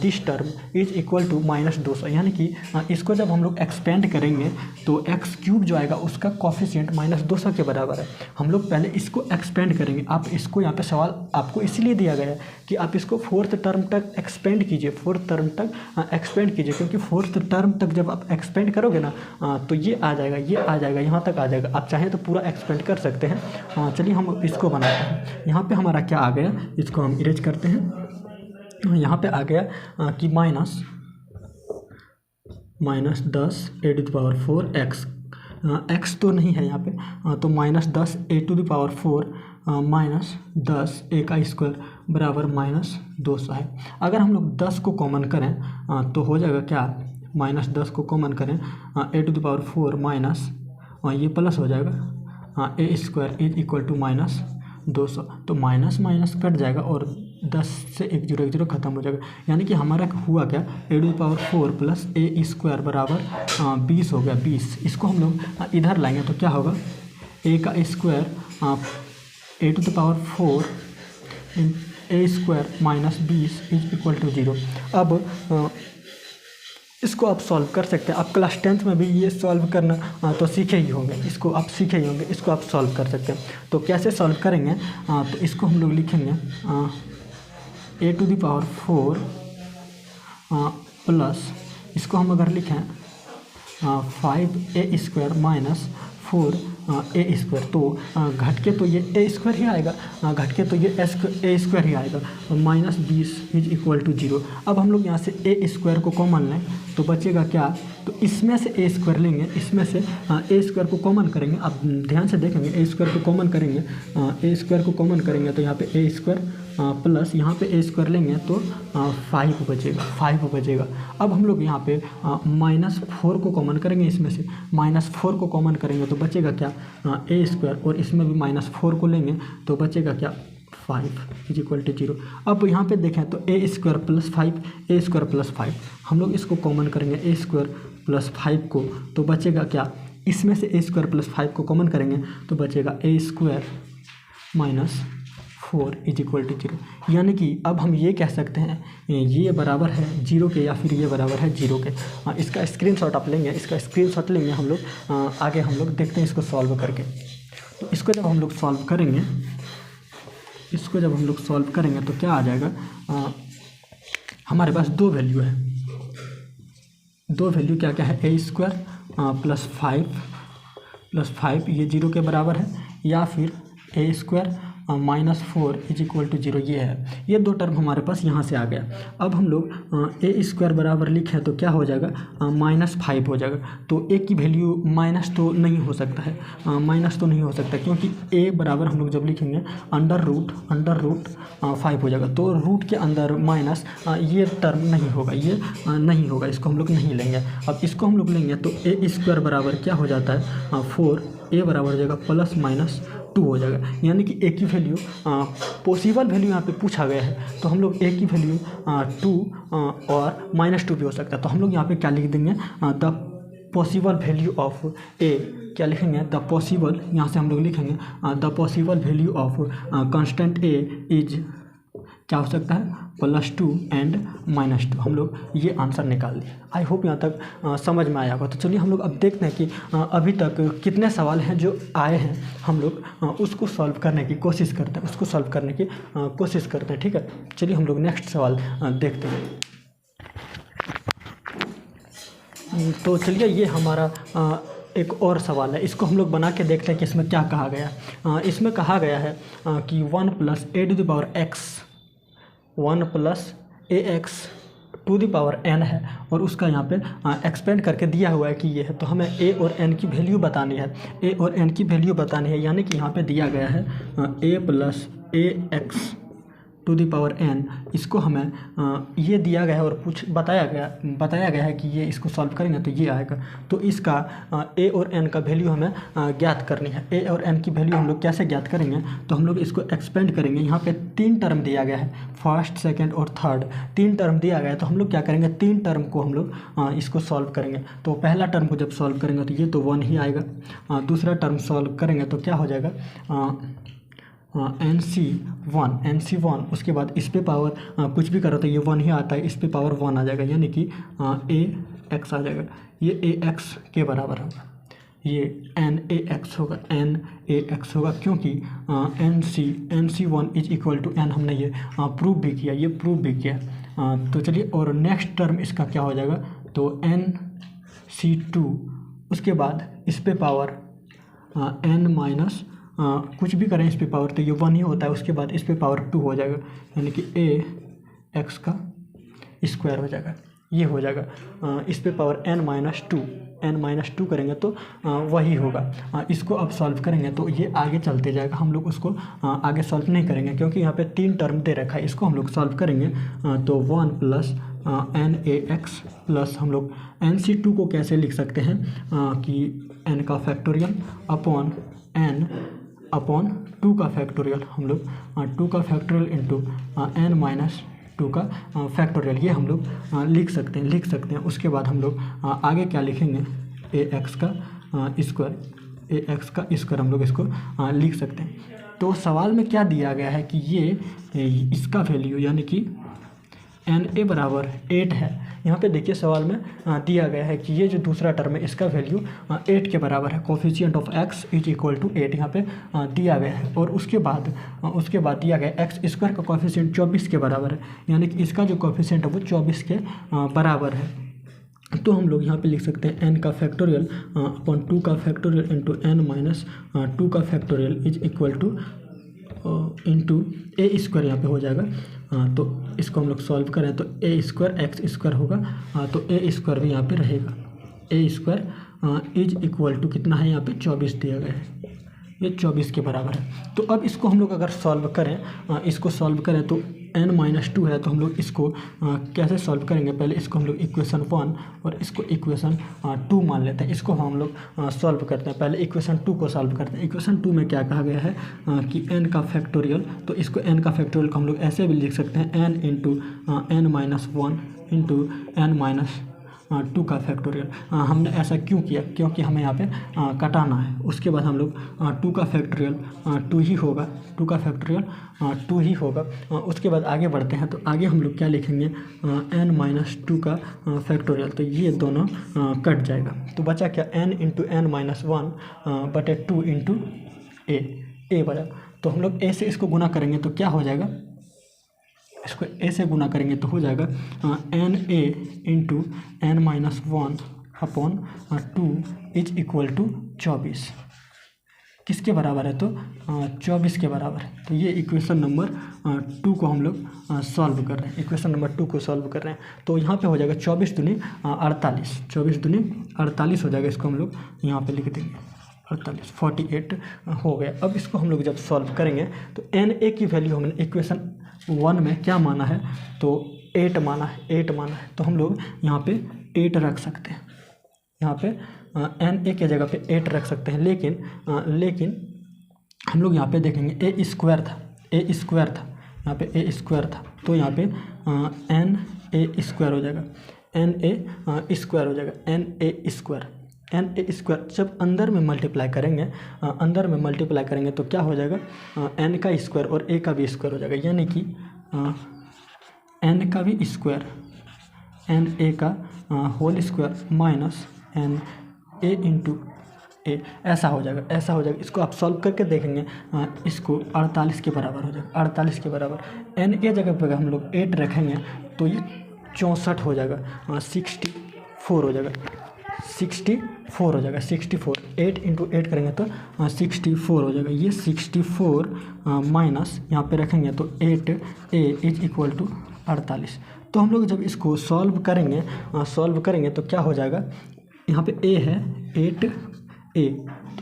this term is equal to -200, यानी कि इसको जब हम लोग एक्सपेंड करेंगे तो एक्स क्यूब जो आएगा उसका कोफिशिएंट -200 के बराबर है। हम लोग पहले इसको एक्सपेंड करेंगे। आप इसको यहाँ पे सवाल आपको इसलिए दिया गया है कि आप इसको 4th टर्म तक एक्सपेंड कीजिए, 4th टर्म तक एक्सपेंड कीजिए, क्योंकि 4th टर्म तक जब आप एक्सपेंड करोगे ना तो ये आ जाएगा, ये आ जाएगा, यहाँ तक आ जाएगा। आप चाहें तो पूरा एक्सपेंड कर सकते हैं। चलिए हम इसको बनाते हैं। यहाँ पे हमारा क्या आ गया, इसको हम इरेज करते हैं। यहाँ पे आ गया कि -10 a⁴ एक्स तो नहीं है यहाँ पे, तो -10 a⁴ -10 ए का स्क्वायर बराबर -200 है। अगर हम लोग 10 को कॉमन करें तो हो जाएगा क्या, -10 को कॉमन करें a⁴ माइनस ये प्लस हो जाएगा a² इज इक्वल टू -200। तो माइनस कट जाएगा और 10 से 1 0 खत्म हो जाएगा। यानी कि हमारा हुआ क्या, a⁴ प्लस a² बराबर 20 हो गया, 20। इसको हम लोग इधर लाएंगे तो क्या होगा, a का square a⁴ a² minus 20 is equal to 0। अब इसको आप सॉल्व कर सकते हैं। आप क्लास 10th में भी ये सॉल्व करना तो सीखे ही होंगे, इसको आप सीखे ही होंगे, इसको आप सॉल्व कर सकते हैं। तो कैसे सॉल्व करेंगे, तो इसको हम लोग लिखेंगे a⁴ प्लस इसको हम अगर लिखें 5a² माइनस 4 ए स्क्वायर, तो घट के तो ये ए स्क्वायर ही आएगा, घट के तो ये ए स्क्वायर ही आएगा, -20 = 0। अब हम लोग यहाँ से ए स्क्वायर को कॉमन लें तो बचेगा क्या, तो इसमें से ए स्क्वायर लेंगे, इसमें से ए स्क्वायर को कॉमन करेंगे। अब ध्यान से देखेंगे, ए स्क्वायर को कॉमन करेंगे, ए स्क्वायर को कॉमन करेंगे तो यहाँ पे ए स्क्वायर प्लस यहाँ पे ए स्क्वायर लेंगे तो 5 बचेगा। अब हम लोग यहाँ पे -4 को कॉमन करेंगे, इसमें से -4 को कॉमन करेंगे तो बचेगा क्या, ए स्क्वायर, और इसमें भी -4 को लेंगे तो बचेगा क्या, 5 = 0। अब यहाँ पे देखें तो ए स्क्वायर प्लस 5 हम लोग इसको कॉमन करेंगे, ए स्क्वायर प्लस 5 को, तो बचेगा क्या, इसमें से ए स्क्वायर प्लस 5 को कॉमन करेंगे तो बचेगा ए स्क्वायर -4 = 0। यानी कि अब हम ये कह सकते हैं ये बराबर है 0 के या फिर ये बराबर है 0 के। इसका स्क्रीनशॉट आप लेंगे, इसका स्क्रीनशॉट लेंगे हम लोग, आगे हम लोग देखते हैं इसको सॉल्व करके। तो इसको जब हम लोग सॉल्व करेंगे, तो क्या आ जाएगा, हमारे पास दो वैल्यू है, क्या है, ए स्क्वायर प्लस 5 ये 0 के बराबर है, या फिर ए स्क्वायर -4 = 0 ये है। ये दो टर्म हमारे पास यहाँ से आ गया। अब हम लोग ए स्क्वायर बराबर लिखें तो क्या हो जाएगा, -5 हो जाएगा। तो ए की वैल्यू माइनस तो नहीं हो सकता है, क्योंकि ए बराबर हम लोग जब लिखेंगे अंडर रूट 5 हो जाएगा, तो रूट के अंदर माइनस ये टर्म नहीं होगा, इसको हम लोग नहीं लेंगे। अब इसको हम लोग लेंगे तो ए स्क्वायर बराबर क्या हो जाता है, 4, ए बराबर हो जाएगा +-2 हो जाएगा। यानी कि ए की वैल्यू पॉसिबल वैल्यू यहाँ पे पूछा गया है, तो हम लोग ए की वैल्यू 2 और -2 भी हो सकता है। तो हम लोग यहाँ पे क्या लिख देंगे, द पॉसिबल वैल्यू ऑफ ए, क्या लिखेंगे, द पॉसिबल, यहाँ से हम लोग लिखेंगे the possible value of constant A is, क्या हो सकता है, +2 एंड -2। हम लोग ये आंसर निकाल दिए। आई होप यहाँ तक समझ में आया होगा। तो चलिए हम लोग अब देखते हैं कि अभी तक कितने सवाल हैं जो आए हैं, हम लोग उसको सॉल्व करने की कोशिश करते हैं, ठीक है। चलिए हम लोग नेक्स्ट सवाल देखते हैं। तो चलिए ये हमारा एक और सवाल है, इसको हम लोग बना के देखते हैं कि इसमें क्या कहा गया। इसमें कहा गया है कि 1 + a⁴n है, और उसका यहाँ पे एक्सपेंड करके दिया हुआ है कि ये है। तो हमें a और n की वैल्यू बतानी है, यानी कि यहाँ पे दिया गया है a + ax⁴n। इसको हमें ये दिया गया है और बताया गया है कि ये इसको सॉल्व करेंगे तो ये आएगा। तो इसका a और n का वैल्यू हमें ज्ञात करनी है। a और n की वैल्यू हम लोग कैसे ज्ञात करेंगे, तो हम लोग इसको एक्सपेंड करेंगे। यहाँ पे 3 टर्म दिया गया है, फर्स्ट, सेकंड और थर्ड, 3 टर्म दिया गया है। तो हम लोग क्या करेंगे, 3 टर्म को हम लोग इसको सॉल्व करेंगे। तो पहला टर्म को जब सॉल्व करेंगे तो ये तो 1 ही आएगा। दूसरा टर्म सॉल्व करेंगे तो क्या हो जाएगा, NC1, उसके बाद इस पे पावर कुछ भी करो तो ये 1 ही आता है, इस पे पावर 1 आ जाएगा, यानी कि ax आ जाएगा। ये ax के बराबर होगा, ये nax होगा, क्योंकि NC1 = n, हमने ये प्रूव भी किया, तो चलिए, और नेक्स्ट टर्म इसका क्या हो जाएगा, तो NC2, उसके बाद इस पे पावर n- कुछ भी करें इस पे पावर तो ये 1 ही होता है, उसके बाद इस पे पावर 2 हो जाएगा, यानी कि ax का स्क्वायर हो जाएगा, ये हो जाएगा। इस पे पावर n-2 करेंगे तो वही होगा। इसको अब सॉल्व करेंगे तो ये आगे चलते जाएगा, हम लोग उसको आगे सॉल्व नहीं करेंगे क्योंकि यहाँ पे 3 टर्म दे रखा है। इसको हम लोग सॉल्व करेंगे तो 1 + nax प्लस हम लोग NC2 को कैसे लिख सकते हैं कि n का फैक्टोरियल अपॉन 2 का फैक्टोरियल, हम लोग 2 का फैक्टोरियल इंटू n-2 का फैक्टोरियल, ये हम लोग लिख सकते हैं। उसके बाद हम लोग आगे क्या लिखेंगे, ax का स्क्वायर हम लोग इसको लिख सकते हैं। तो सवाल में क्या दिया गया है कि ये इसका वैल्यू यानी कि na बराबर 8 है। यहाँ पे देखिए सवाल में दिया गया है कि ये जो दूसरा टर्म है इसका वैल्यू 8 के बराबर है, कोफिशिएंट ऑफ x = 8 यहाँ पे दिया गया है। और उसके बाद दिया गया x स्क्वायर का कोफिशिएंट 24 के बराबर है, यानी कि इसका जो कोफिशिएंट है वो 24 के बराबर है। तो हम लोग यहाँ पे लिख सकते हैं n का फैक्टोरियल अपॉन 2 का फैक्टोरियल इंटू n माइनस 2 का factorial is equal two into A square यहाँ पे हो जाएगा। तो इसको हम लोग सॉल्व करें तो ए स्क्वायर एक्स स्क्वायर होगा, तो ए स्क्वायर भी यहाँ पे रहेगा। ए स्क्वायर इज इक्वल टू कितना है यहाँ पे 24 दिया गया है, ये 24 के बराबर है। तो अब इसको हम लोग अगर सॉल्व करें, इसको सॉल्व करें तो n-2 है, तो हम लोग इसको कैसे सॉल्व करेंगे, पहले इसको हम लोग इक्वेशन 1 और इसको इक्वेशन 2 मान लेते हैं। इसको हम लोग सॉल्व करते हैं, पहले इक्वेशन 2 को सॉल्व करते हैं। इक्वेशन 2 में क्या कहा गया है कि n का फैक्टोरियल, तो इसको n का फैक्टोरियल को हम लोग ऐसे भी लिख सकते हैं n into n-1 into n-2 का फैक्टोरियल। हमने ऐसा क्यों किया, क्योंकि हमें यहाँ पे कटाना है। उसके बाद हम लोग 2 का फैक्टोरियल 2 ही होगा, 2 का फैक्टोरियल 2 ही होगा। उसके बाद आगे बढ़ते हैं, तो आगे हम लोग क्या लिखेंगे n-2 का फैक्टोरियल, तो ये दोनों कट जाएगा। तो बचा क्या n इंटू n-1 बटे 2 इंटू ए बचा। तो हम लोग a से इसको गुना करेंगे तो क्या हो जाएगा, इसको a से गुना करेंगे तो हो जाएगा n(a) into n-1 upon 2 is equal to 24। किसके बराबर है, तो 24 के बराबर है। तो ये इक्वेशन नंबर 2 को हम लोग सॉल्व कर रहे हैं, इक्वेशन नंबर 2 को सॉल्व कर रहे हैं। तो यहाँ पे हो जाएगा 24 दूनी 48, 24 दूनी 48 हो जाएगा। इसको हम लोग यहाँ पे लिख देंगे 48 हो गया। अब इसको हम लोग जब सॉल्व करेंगे तो n(a) की वैल्यू हमने इक्वेशन 1 में क्या माना है, तो 8 माना है, तो हम लोग यहाँ पे 8 रख सकते हैं। यहाँ पे n(a) के जगह पे 8 रख सकते हैं, लेकिन हम लोग यहाँ पे देखेंगे a स्क्वायर था, यहाँ पे a स्क्वायर था, तो यहाँ पे n(a) स्क्वायर हो जाएगा, n(a) स्क्वायर हो जाएगा, n(a) स्क्वायर जब अंदर में मल्टीप्लाई करेंगे तो क्या हो जाएगा, n का स्क्वायर और a का भी स्क्वायर हो जाएगा, यानी कि n का भी स्क्वायर n(a) का whole square minus n(a) into a, ऐसा हो जाएगा। इसको आप सॉल्व करके देखेंगे, इसको 48 के बराबर हो जाएगा, 48 के बराबर। n(a) जगह पर हम लोग 8 रखेंगे तो ये 64 हो जाएगा, 64 हो जाएगा, 64 8 इंटू 8 करेंगे तो 64 हो जाएगा। ये 64 माइनस यहाँ पे रखेंगे तो 8a इज इक्वल टू 48। तो हम लोग जब इसको सॉल्व करेंगे तो क्या हो जाएगा, यहाँ पे a है 8a,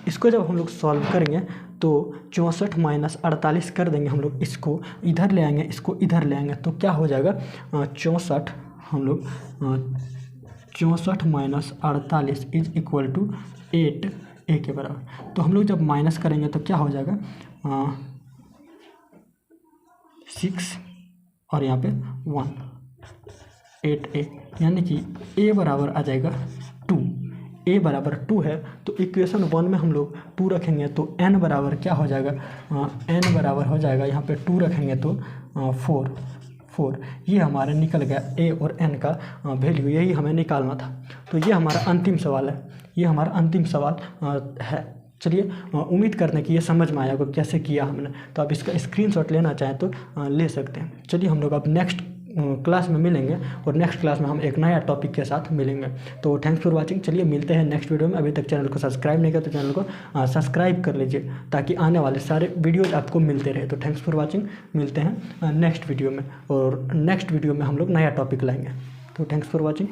इसको जब हम लोग सॉल्व करेंगे तो 64 माइनस 48 कर देंगे हम लोग, इसको इधर ले आएंगे, इसको इधर ले आएंगे तो क्या हो जाएगा 64, हम लोग 64 minus 48 is equal to 8a के बराबर। तो हम लोग जब माइनस करेंगे तो क्या हो जाएगा 6 और यहाँ पे 1, 8a, यानी कि a बराबर आ जाएगा 2, a बराबर 2 है। तो इक्वेशन 1 में हम लोग 2 रखेंगे तो n बराबर क्या हो जाएगा, n बराबर हो जाएगा, यहाँ पे 2 रखेंगे तो 4। ये हमारे निकल गया a और n का वैल्यू, यही हमें निकालना था। तो ये हमारा अंतिम सवाल है। चलिए, उम्मीद करते हैं कि ये समझ में आया होगा कैसे किया हमने। तो आप इसका स्क्रीनशॉट लेना चाहें तो ले सकते हैं। चलिए, हम लोग अब नेक्स्ट क्लास में मिलेंगे और नेक्स्ट क्लास में हम एक नया टॉपिक के साथ मिलेंगे। तो थैंक्स फॉर वाचिंग। चलिए, मिलते हैं नेक्स्ट वीडियो में। अभी तक चैनल को सब्सक्राइब नहीं किया तो चैनल को सब्सक्राइब कर लीजिए ताकि आने वाले सारे वीडियोज आपको मिलते रहे। तो थैंक्स फॉर वाचिंग, मिलते हैं नेक्स्ट वीडियो में, और नेक्स्ट वीडियो में हम लोग नया टॉपिक लाएंगे। तो थैंक्स फॉर वाचिंग।